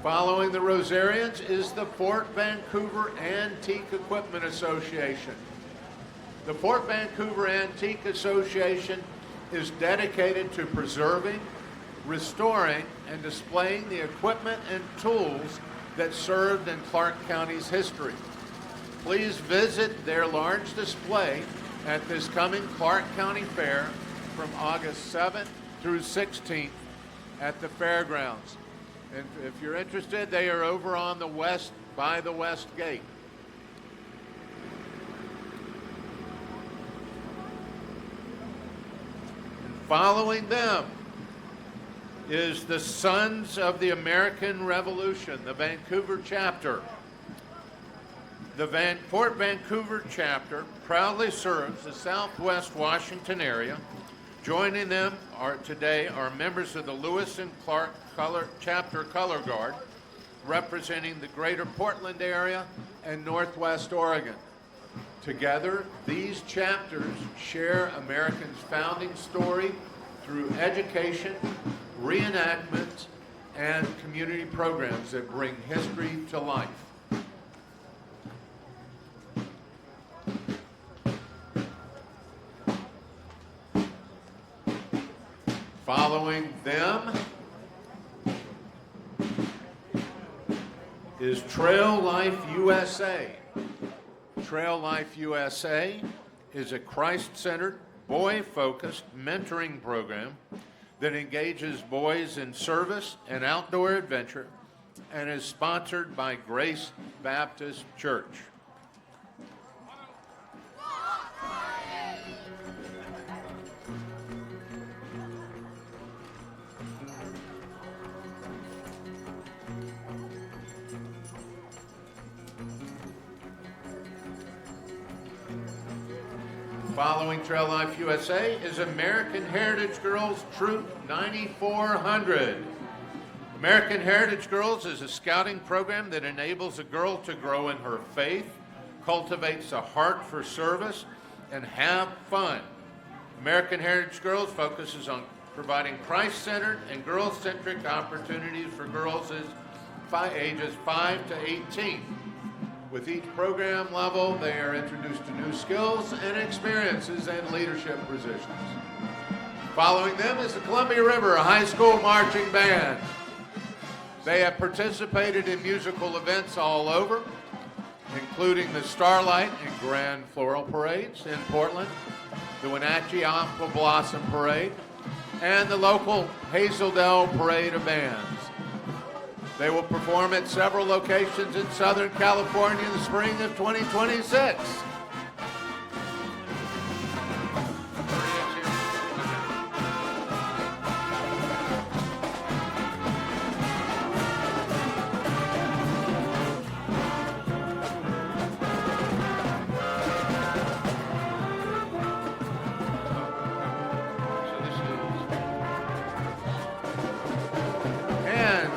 Following the Rosarians is the Fort Vancouver Antique Equipment Association. The Fort Vancouver Antique Association is dedicated to preserving, restoring, and displaying the equipment and tools that served in Clark County's history. Please visit their large display at this coming Clark County Fair from August 7th through 16th at the fairgrounds. And if you're interested, they are over on the west, by the west gate. And following them is the Sons of the American Revolution, the Vancouver chapter. The Fort Vancouver chapter proudly serves the Southwest Washington area. Joining them today are members of the Lewis and Clark Chapter Color Guard, representing the greater Portland area and Northwest Oregon. Together, these chapters share America's founding story through education, reenactments, and community programs that bring history to life. Following them is Trail Life USA. Trail Life USA is a Christ-centered, boy-focused mentoring program that engages boys in service and outdoor adventure and is sponsored by Grace Baptist Church. Following Trail Life USA is American Heritage Girls Troop 9400. American Heritage Girls is a scouting program that enables a girl to grow in her faith, cultivates a heart for service, and have fun. American Heritage Girls focuses on providing Christ-centered and girl-centric opportunities for girls ages 5 to 18. With each program level, they are introduced to new skills and experiences and leadership positions. Following them is the Columbia River High School Marching Band. They have participated in musical events all over, including the Starlight and Grand Floral Parades in Portland, the Wenatchee Aqua Blossom Parade, and the local Hazeldale Parade of Bands. They will perform at several locations in Southern California in the spring of 2026.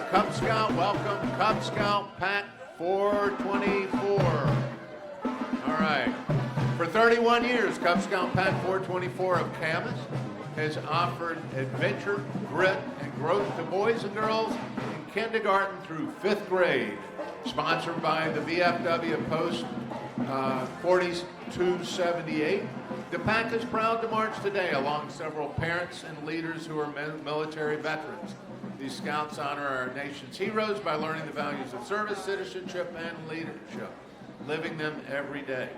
Cub Scout, welcome, Cub Scout Pack 424. All right. For 31 years, Cub Scout Pack 424 of Camas has offered adventure, grit, and growth to boys and girls in kindergarten through 5th grade. Sponsored by the VFW Post 4278. The pack is proud to march today along several parents and leaders who are military veterans. These scouts honor our nation's heroes by learning the values of service, citizenship, and leadership, living them every day.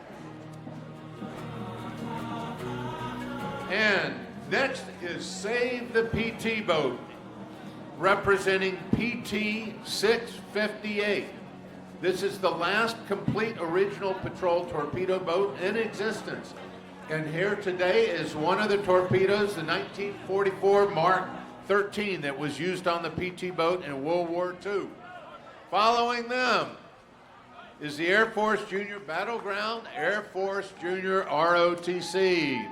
And next is Save the PT Boat, representing PT 658. This is the last complete original patrol torpedo boat in existence. And here today is one of the torpedoes, the 1944 Mark 13 that was used on the PT boat in World War II. Following them is the Air Force Junior Battleground Air Force Junior ROTC.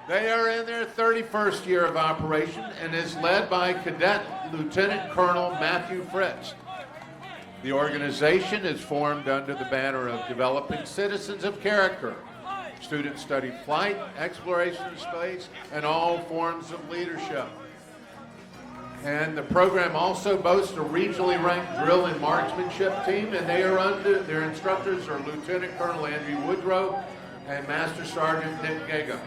They are in their 31st year of operation and is led by Cadet Lieutenant Colonel Matthew Fritz. The organization is formed under the banner of Developing Citizens of Character. Students study flight, exploration of space, and all forms of leadership. And the program also boasts a regionally ranked drill and marksmanship team, and they are under, their instructors are Lieutenant Colonel Andrew Woodrow and Master Sergeant Nick Gaga.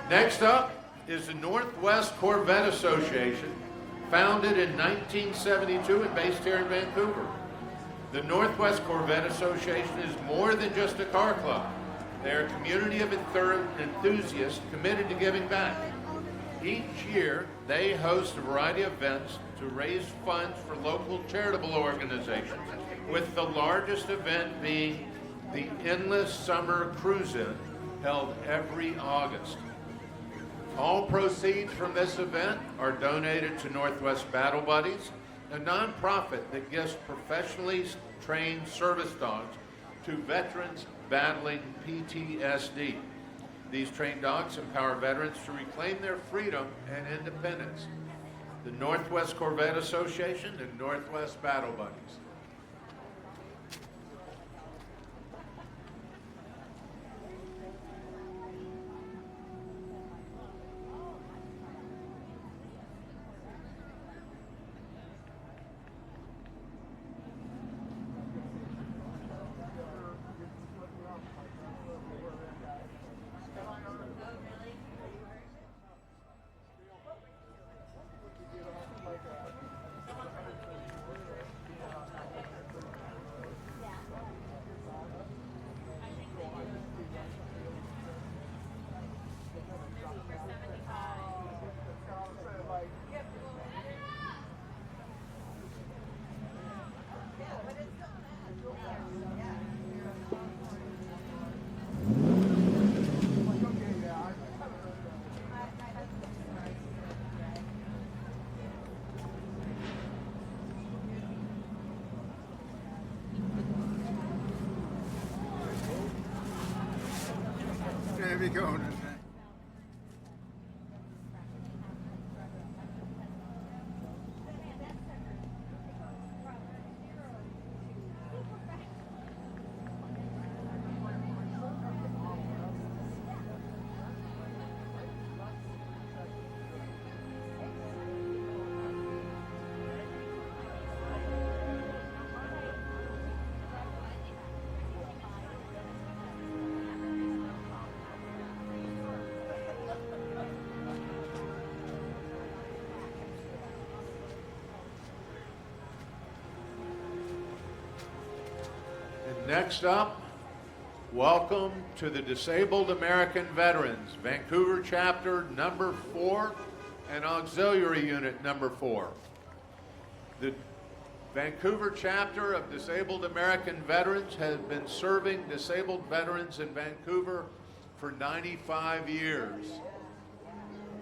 Next up is the Northwest Corvette Association, founded in 1972 and based here in Vancouver. The Northwest Corvette Association is more than just a car club. They are a community of enthusiasts committed to giving back. Each year, they host a variety of events to raise funds for local charitable organizations, with the largest event being the Endless Summer Cruise-In, held every August. All proceeds from this event are donated to Northwest Battle Buddies, a nonprofit that gives professionally trained service dogs to veterans battling PTSD. These trained dogs empower veterans to reclaim their freedom and independence. The Northwest Corvette Association and Northwest Battle Buddies. There we go. Next up, welcome to the Disabled American Veterans, Vancouver Chapter number 4 and Auxiliary Unit number 4. The Vancouver Chapter of Disabled American Veterans has been serving disabled veterans in Vancouver for 95 years.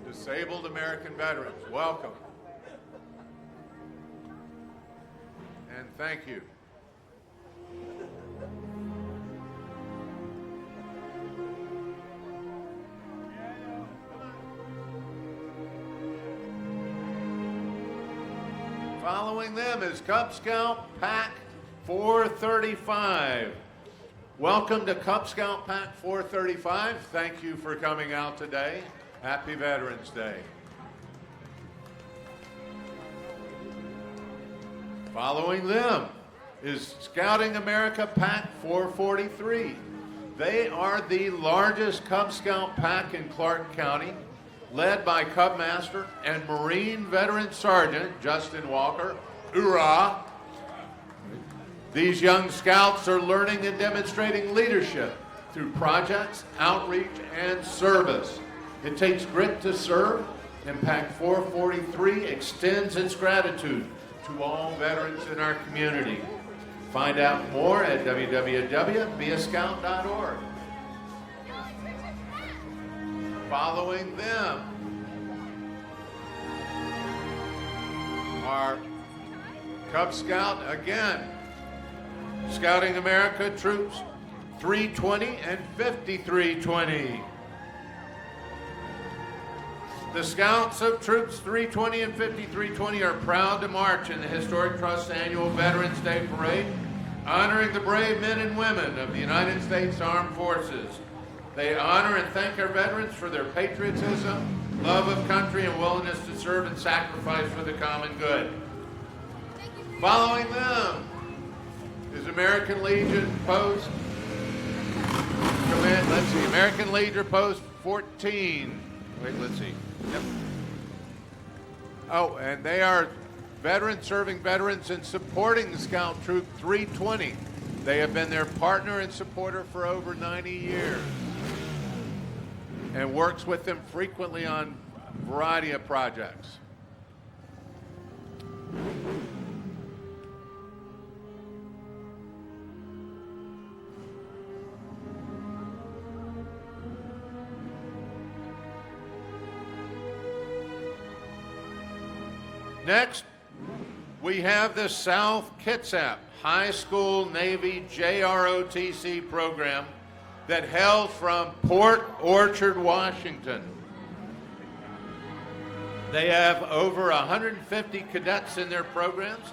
Disabled American Veterans, welcome. And thank you. Following them is Cub Scout Pack 435. Welcome to Cub Scout Pack 435. Thank you for coming out today. Happy Veterans Day. Following them is Scouting America Pack 443. They are the largest Cub Scout pack in Clark County, led by Cub Master and Marine Veteran Sergeant Justin Walker. Hoorah! These young scouts are learning and demonstrating leadership through projects, outreach, and service. It takes grit to serve, and Pack 443 extends its gratitude to all veterans in our community. Find out more at www.beascout.org. Following them are Cub Scout again, Scouting America Troops 320 and 5320. The Scouts of Troops 320 and 5320 are proud to march in the historic Trust Annual Veterans Day Parade, honoring the brave men and women of the United States Armed Forces. They honor and thank our veterans for their patriotism, love of country, and willingness to serve and sacrifice for the common good. Following them is American Legion Post American Legion Post 14. Wait, let's see. Yep. Oh, and they are veterans serving veterans and supporting Scout Troop 320. They have been their partner and supporter for over 90 years and works with them frequently on a variety of projects. Next, we have the South Kitsap High School Navy JROTC program that hails from Port Orchard, Washington. They have over 150 cadets in their programs,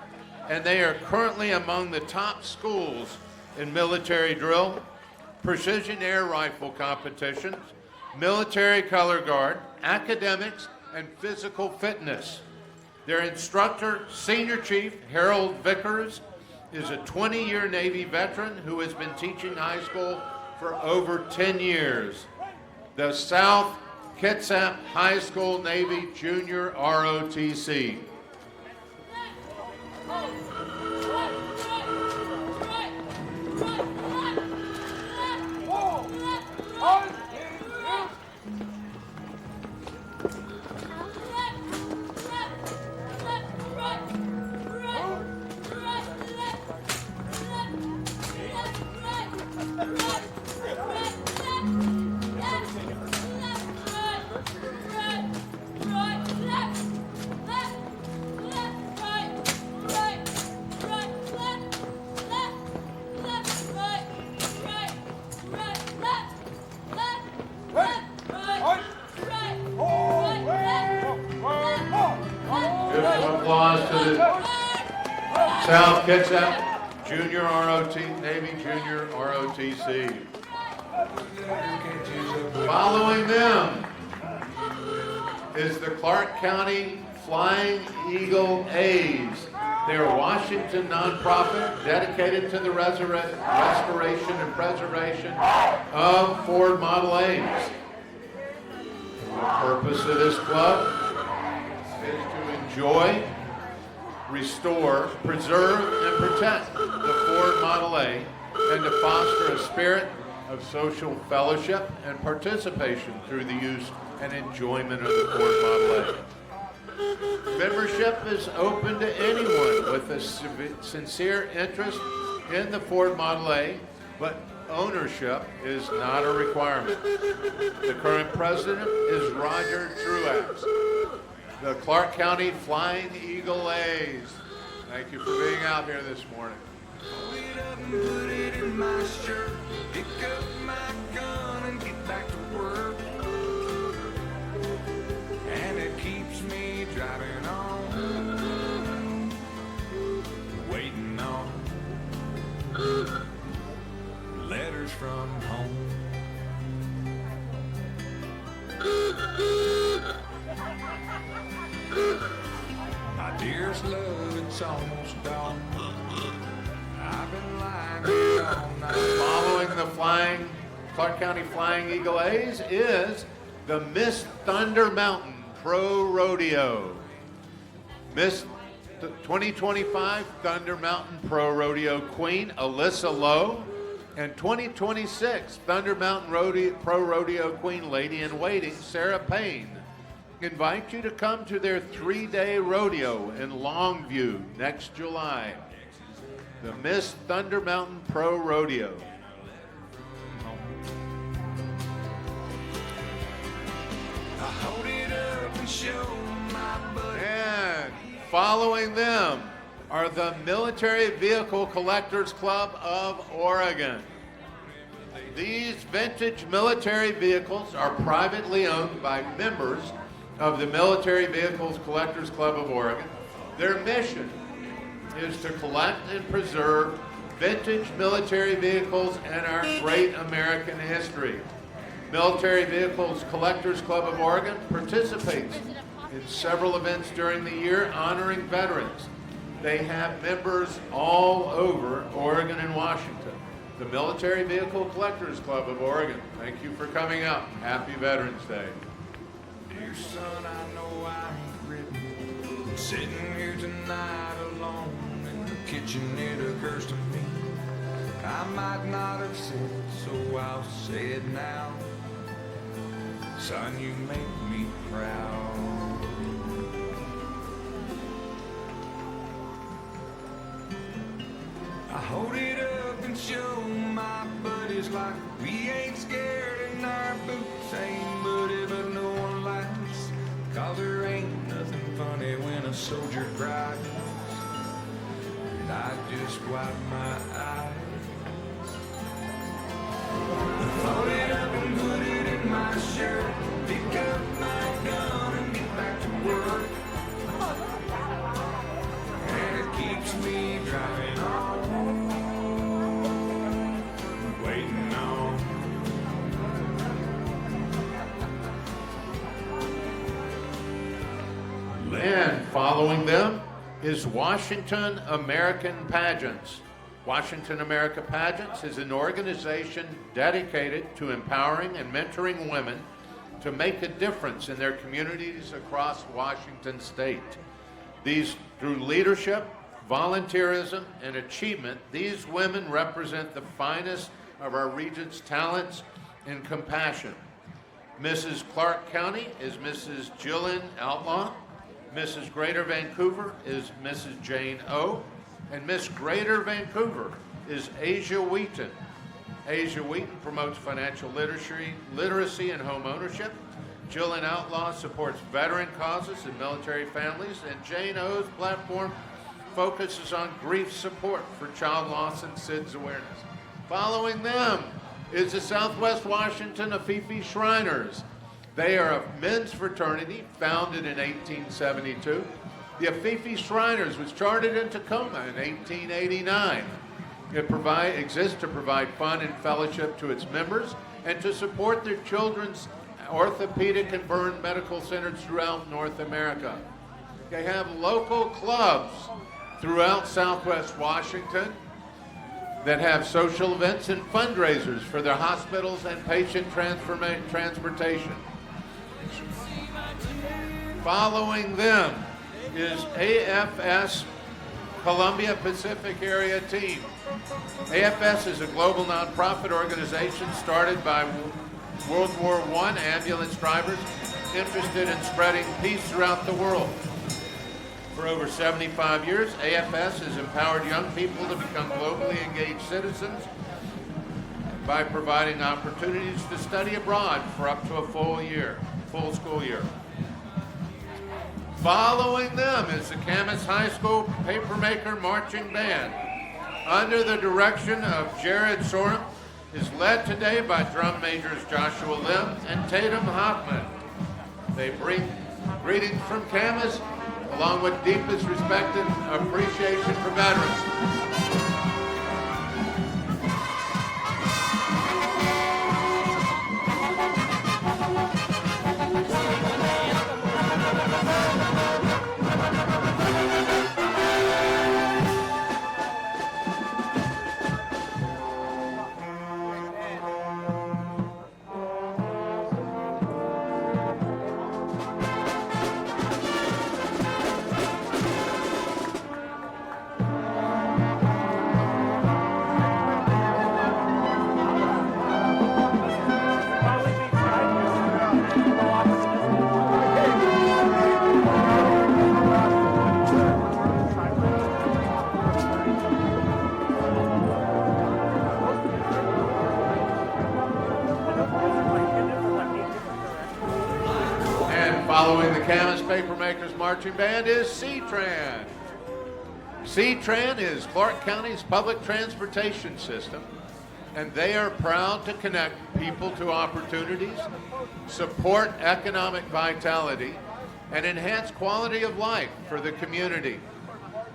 and they are currently among the top schools in military drill, precision air rifle competitions, military color guard, academics, and physical fitness. Their instructor, Senior Chief Harold Vickers, is a 20-year Navy veteran who has been teaching high school for over 10 years. The South Kitsap High School Navy Junior ROTC. South Kitsap Junior Navy Junior ROTC. Following them is the Clark County Flying Eagle A's. They're a Washington nonprofit dedicated to the restoration and preservation of Ford Model A's. The purpose of this club is to enjoy, restore, preserve, and protect the Ford Model A, and to foster a spirit of social fellowship and participation through the use and enjoyment of the Ford Model A. Membership is open to anyone with a sincere interest in the Ford Model A, but ownership is not a requirement. The current president is Roger Truax. The Clark County Flying Eagle A's. Thank you for being out here this morning. Pull it up and put it in my shirt. Pick up my gun and get back to work. And it keeps me driving on, waiting on letters from home. My dearest love, it's almost dawn. I've been lying here all night. Following the Clark County Flying Eagle A's is the Miss Thunder Mountain Pro Rodeo. Miss 2025 Thunder Mountain Pro Rodeo Queen, Alyssa Lough, and 2026 Thunder Mountain Pro Rodeo Queen Lady in Waiting, Sarah Payne, invite you to come to their 3-day rodeo in Longview next July. The Miss Thunder Mountain Pro Rodeo. I hold it up and show my butt. And following them are the Military Vehicle Collectors Club of Oregon. These vintage military vehicles are privately owned by members of the Military Vehicles Collectors Club of Oregon. Their mission is to collect and preserve vintage military vehicles and our great American history. Military Vehicles Collectors Club of Oregon participates in several events during the year honoring veterans. They have members all over Oregon and Washington. The Military Vehicle Collectors Club of Oregon. Thank you for coming out. Happy Veterans Day. Dear son, I know I ain't written. Sitting here tonight alone in the kitchen, it occurs to me I might not have said it, so I'll say it now. Son, you make me proud. I hold it up and show my buddies like we ain't scared and our boots ain't muddy, but no one laughs, 'cause there ain't nothing funny when a soldier cries. And I just wipe my eyes. Fold it up and put it in my shirt, pick up my gun and get back to work. And it keeps me driving on, waiting on. And following them is Washington American Pageants. Washington America Pageants is an organization dedicated to empowering and mentoring women to make a difference in their communities across Washington state. Through leadership, volunteerism, and achievement, these women represent the finest of our region's talents and compassion. Mrs. Clark County is Mrs. Jillian Outlaw. Mrs. Greater Vancouver is Mrs. Jane O. And Miss Greater Vancouver is Asia Wheaton. Asia Wheaton promotes financial literacy and home ownership. Jillian Outlaw supports veteran causes and military families. And Jane O's platform focuses on grief support for child loss and SIDS awareness. Following them is the Southwest Washington Afifi Shriners. They are a men's fraternity founded in 1872. The Afifi Shriners was chartered in Tacoma in 1889. It exists to provide fun and fellowship to its members and to support their children's orthopedic and burn medical centers throughout North America. They have local clubs throughout Southwest Washington that have social events and fundraisers for their hospitals and patient transportation. Following them is AFS Columbia Pacific Area Team. AFS is a global nonprofit organization started by World War I ambulance drivers interested in spreading peace throughout the world. For over 75 years, AFS has empowered young people to become globally engaged citizens by providing opportunities to study abroad for up to a full school year. Following them is the Camas High School Papermaker Marching Band. Under the direction of Jared Sorum, is led today by drum majors Joshua Lim and Tatum Hoffman. They bring greetings from Camas, along with deepest respect and appreciation for veterans. Following the Camas Papermakers Marching Band is C-Tran. C-Tran is Clark County's public transportation system, and they are proud to connect people to opportunities, support economic vitality, and enhance quality of life for the community.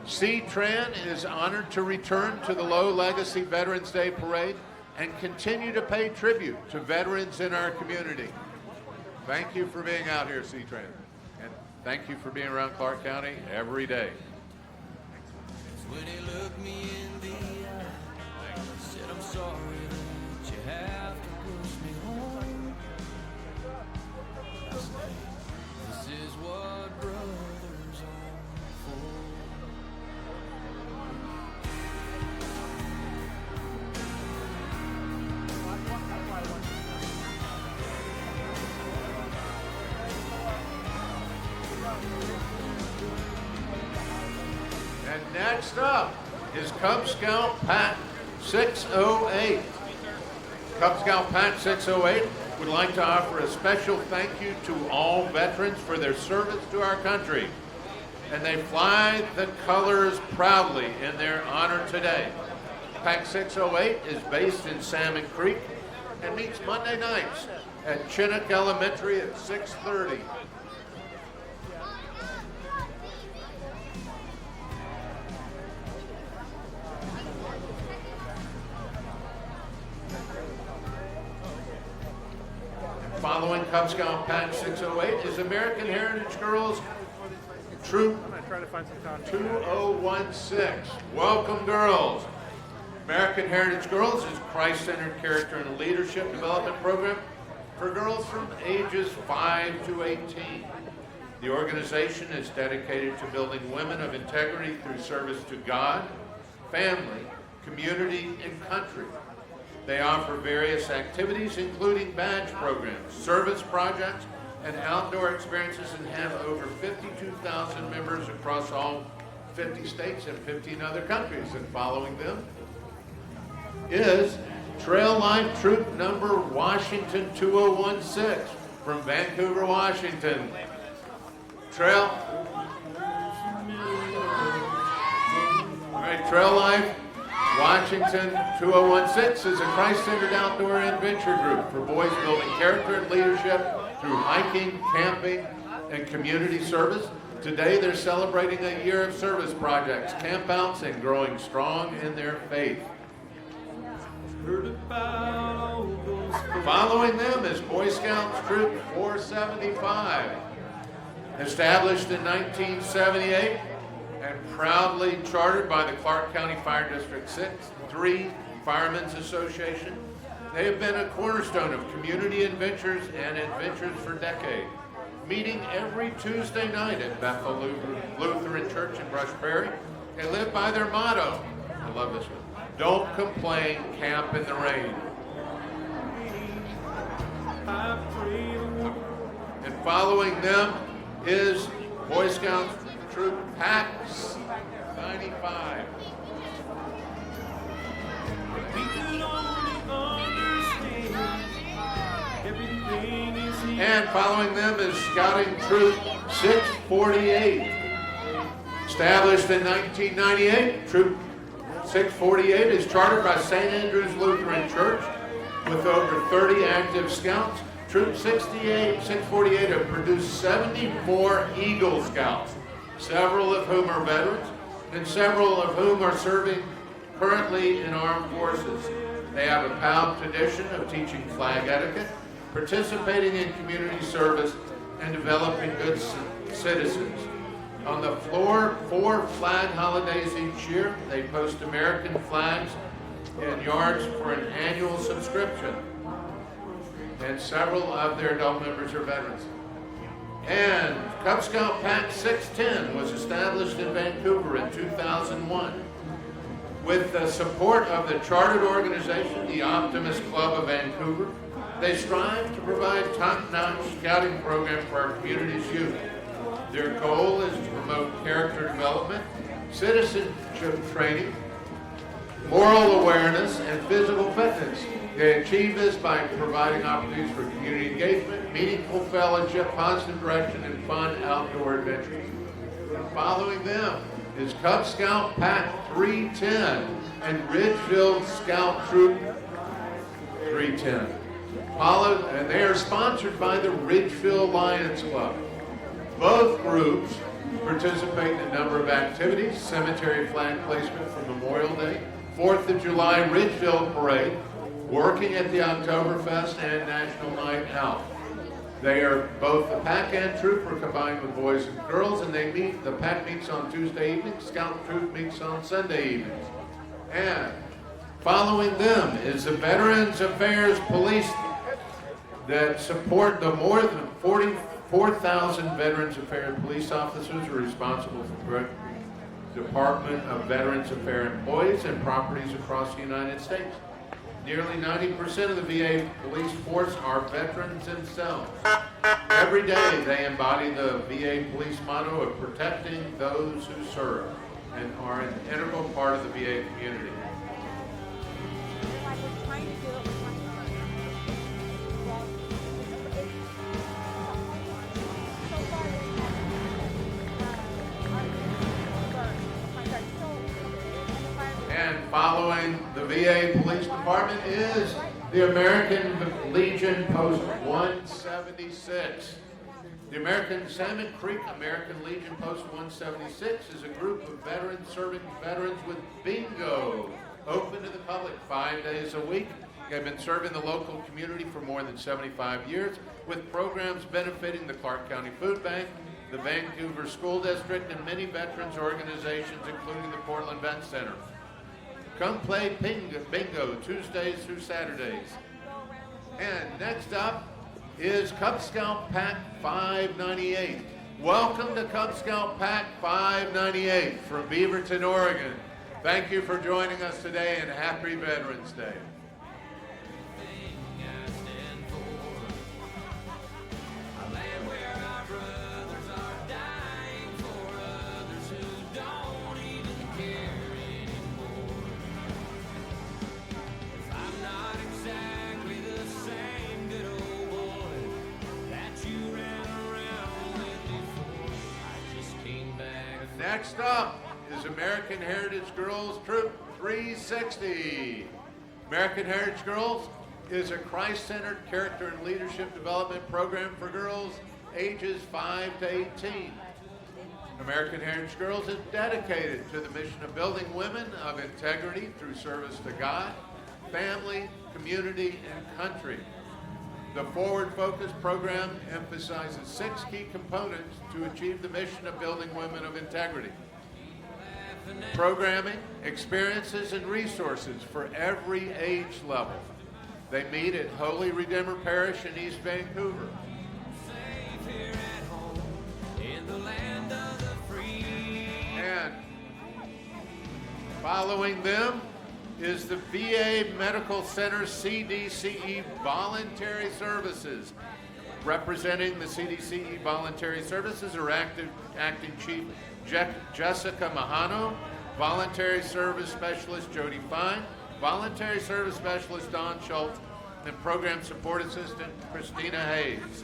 C-Tran is honored to return to the Lough Legacy Veterans Day Parade and continue to pay tribute to veterans in our community. Thank you for being out here, C-Tran. And thank you for being around Clark County every day. When he looked me in the eye, said, I'm sorry that you have to push me home. I said, And next up is Cub Scout Pack 608. Cub Scout Pack 608 would like to offer a special thank you to all veterans for their service to our country. And they fly the colors proudly in their honor today. Pack 608 is based in Salmon Creek and meets Monday nights at Chinook Elementary at 6:30. Following Cub Scout Pack 608 is American Heritage Girls Troop 2016. Welcome, girls. American Heritage Girls is a Christ-centered character and leadership development program for girls from ages 5 to 18. The organization is dedicated to building women of integrity through service to God, family, community, and country. They offer various activities, including badge programs, service projects, and outdoor experiences, and have over 52,000 members across all 50 states and 15 other countries. And following them is Trail Life Troop Number Washington 2016 from Vancouver, Washington. Trail Life Washington 2016 is a Christ-centered outdoor adventure group for boys building character and leadership through hiking, camping, and community service. Today they're celebrating a year of service projects, campouts, and growing strong in their faith. Following them is Boy Scouts Troop 475. Established in 1978 and proudly chartered by the Clark County Fire District 3 Firemen's Association, they have been a cornerstone of community adventures and adventures for decades, meeting every Tuesday night at Bethel Lutheran Church in Brush Prairie. They live by their motto, I love this one, don't complain, camp in the rain. And following them is Boy Scouts Troop Pack 95. And following them is Scouting Troop 648. Established in 1998, Troop 648 is chartered by St. Andrew's Lutheran Church with over 30 active scouts. Troop 648 have produced 74 Eagle Scouts, several of whom are veterans, and several of whom are serving currently in armed forces. They have a proud tradition of teaching flag etiquette, participating in community service, and developing good citizens. On the floor, 4 flag holidays each year, they post American flags in yards for an annual subscription. And several of their adult members are veterans. And Cub Scout Pack 610 was established in Vancouver in 2001. With the support of the chartered organization, the Optimist Club of Vancouver, they strive to provide top-notch scouting program for our community's youth. Their goal is to promote character development, citizenship training, moral awareness, and physical fitness. They achieve this by providing opportunities for community engagement, meaningful fellowship, positive direction, and fun outdoor adventures. And following them is Cub Scout Pack 310 and Ridgefield Scout Troop 310. And they are sponsored by the Ridgefield Lions Club. Both groups participate in a number of activities: cemetery flag placement for Memorial Day, 4th of July Ridgefield Parade, working at the Oktoberfest, and National Night Out. They are both the pack and troop are combined with boys and girls, and the pack meets on Tuesday evenings, Scout Troop meets on Sunday evenings. And following them is the Veterans Affairs Police that support the more than 44,000 Veterans Affairs police officers who are responsible for Department of Veterans Affairs employees and properties across the United States. Nearly 90% of the VA police force are veterans themselves. Every day they embody the VA police motto of protecting those who serve and are an integral part of the VA community. And following the VA Police Department is the American Legion Post 176. The American Salmon Creek American Legion Post 176 is a group of veterans serving veterans with bingo, open to the public 5 days a week. They've been serving the local community for more than 75 years with programs benefiting the Clark County Food Bank, the Vancouver School District, and many veterans organizations, including the Portland Vet Center. Come play bingo Tuesdays through Saturdays. And next up is Cub Scout Pack 598. Welcome to Cub Scout Pack 598 from Beaverton, Oregon. Thank you for joining us today and happy Veterans Day. Next up is American Heritage Girls Troop 360. American Heritage Girls is a Christ-centered character and leadership development program for girls ages 5 to 18. American Heritage Girls is dedicated to the mission of building women of integrity through service to God, family, community, and country. The Forward Focus program emphasizes 6 key components to achieve the mission of building women of integrity. Programming, experiences, and resources for every age level. They meet at Holy Redeemer Parish in East Vancouver. And following them is the VA Medical Center CDCE Voluntary Services. Representing the CDCE Voluntary Services are Acting Chief Jessica Mahano, Voluntary Service Specialist Jody Fine, Voluntary Service Specialist Don Schultz, and Program Support Assistant Christina Hayes.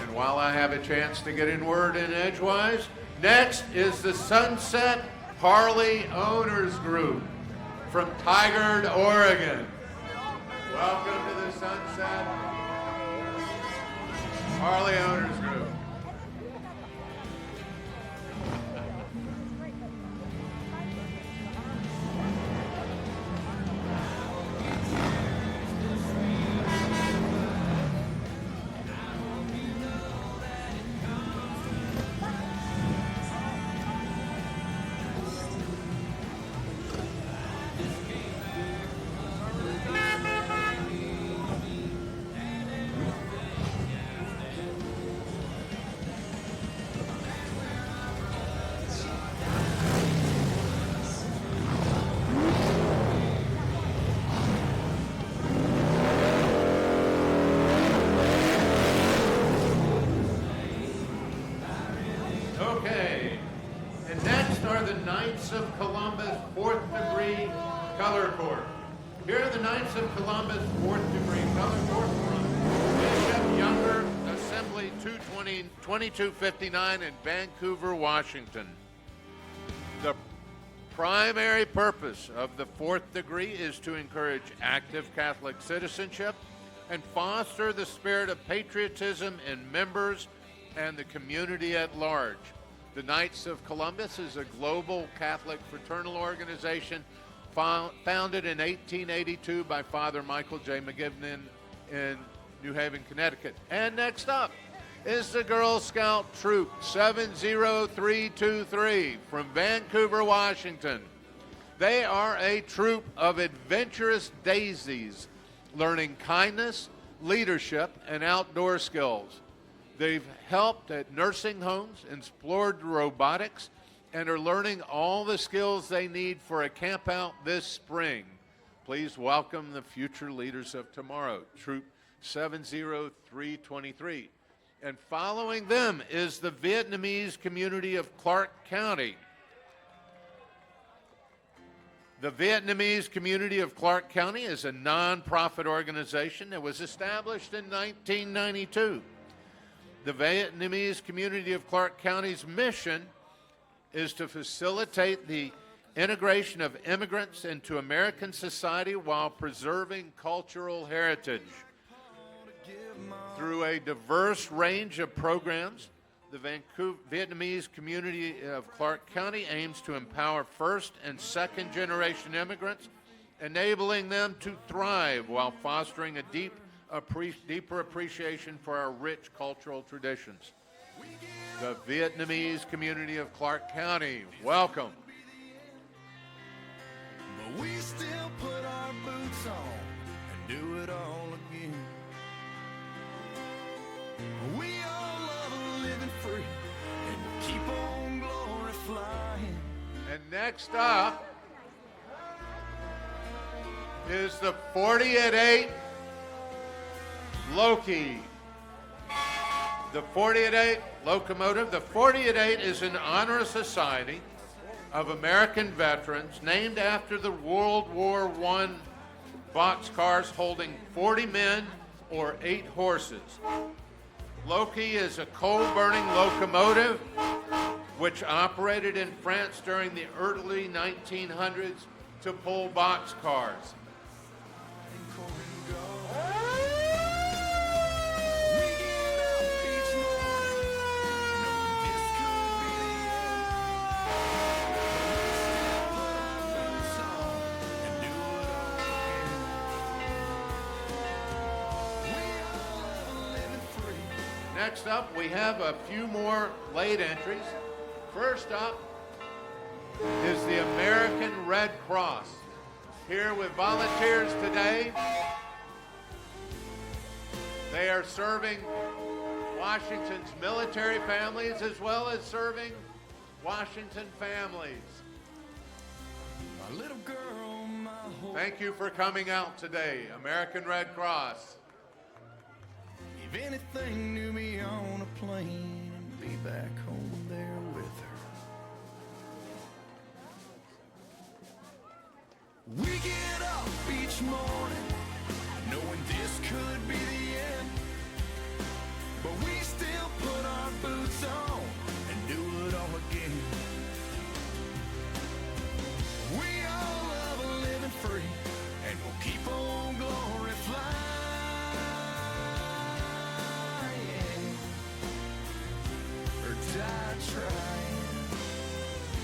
And while I have a chance to get in word in edgewise, next is the Sunset Harley Owners Group from Tigard, Oregon. Welcome to the Sunset Harley Owners Group. Okay, and next are the Knights of Columbus 4th Degree Color Corps. Here are the Knights of Columbus 4th Degree Color Corps from Bishop Younger Assembly 2259 in Vancouver, Washington. The primary purpose of the 4th Degree is to encourage active Catholic citizenship and foster the spirit of patriotism in members and the community at large. The Knights of Columbus is a global Catholic fraternal organization founded in 1882 by Father Michael J. McGivney in New Haven, Connecticut. And next up is the Girl Scout Troop 70323 from Vancouver, Washington. They are a troop of adventurous daisies, learning kindness, leadership, and outdoor skills. They've helped at nursing homes, explored robotics, and are learning all the skills they need for a camp out this spring. Please welcome the future leaders of tomorrow, Troop 70323. And following them is the Vietnamese community of Clark County. The Vietnamese community of Clark County is a nonprofit organization that was established in 1992. The Vietnamese community of Clark County's mission is to facilitate the integration of immigrants into American society while preserving cultural heritage. Through a diverse range of programs, the Vietnamese community of Clark County aims to empower first and second generation immigrants, enabling them to thrive while fostering a deeper appreciation for our rich cultural traditions. The Vietnamese community of Clark County, welcome. But we still put our boots on and do it all again. We all love living free and we'll keep on glory flying. And next up is the 40 at 8 Lough. The 40 at 8 locomotive. The 40 at 8 is an honor society of American veterans named after the World War I boxcars holding 40 men or 8 horses. Lough is a coal-burning locomotive which operated in France during the early 1900s to pull boxcars. Next up, we have a few more late entries. First up is the American Red Cross. Here with volunteers today. They are serving Washington's military families as well as serving Washington families. My little girl, my whole Thank you for coming out today, American Red Cross. If anything, knew me on a plane and be back home there with her. We get up each morning knowing this could be the end, but we still put our boots on and do it all again. We all love living free and we'll keep on glory flying.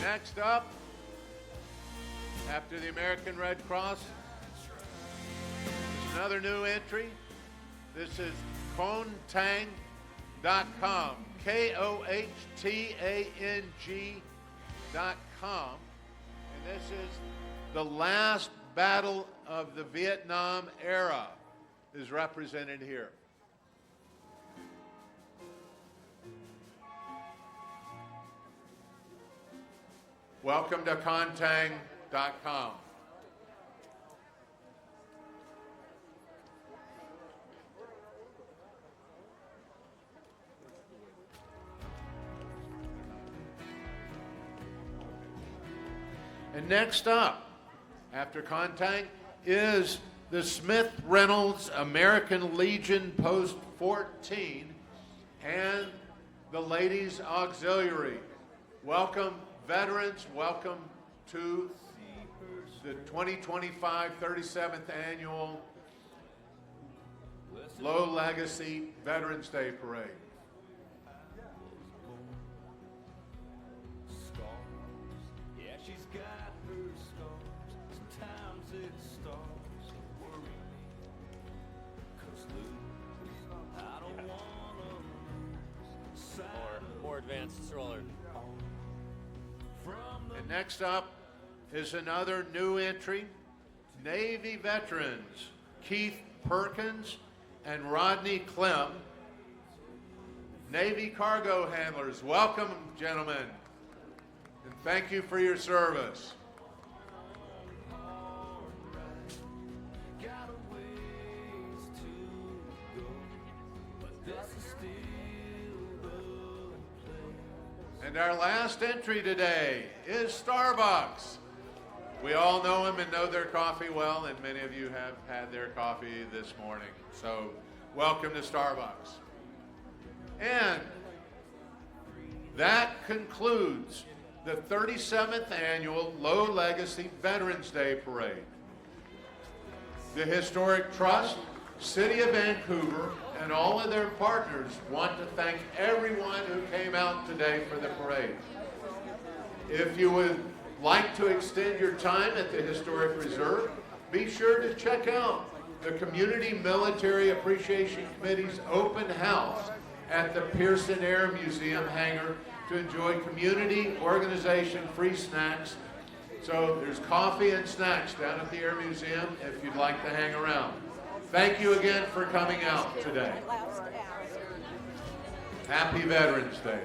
Next up, after the American Red Cross, there's another new entry. This is kohtang.com, KOHTANG.com. And this is the last battle of the Vietnam era is represented here. Welcome to kohtang.com. And next up, after Kohtang, is the Smith Reynolds American Legion Post 14 and the Ladies Auxiliary. Welcome, veterans, welcome to the 2025 37th Annual Lough Legacy Veterans Day Parade. Yeah, she's got her scars. Sometimes it starts to worry me. 'Cause Lou, I don't wanna lose. More advanced stroller. And next up is another new entry, Navy veterans Keith Perkins and Rodney Clem. Navy cargo handlers, welcome, gentlemen. And Thank you for your service. And our last entry today is Starbucks. We all know them and know their coffee well, and many of you have had their coffee this morning. So welcome to Starbucks. And that concludes the 37th annual Lough Legacy Veterans Day Parade. The Historic Trust, City of Vancouver, and all of their partners want to thank everyone who came out today for the parade. If you would like to extend your time at the Historic Reserve, be sure to check out the Community Military Appreciation Committee's open house at the Pearson Air Museum hangar to enjoy community organization free snacks. So there's coffee and snacks down at the Air Museum if you'd like to hang around. Thank you again for coming out today. Happy Veterans Day.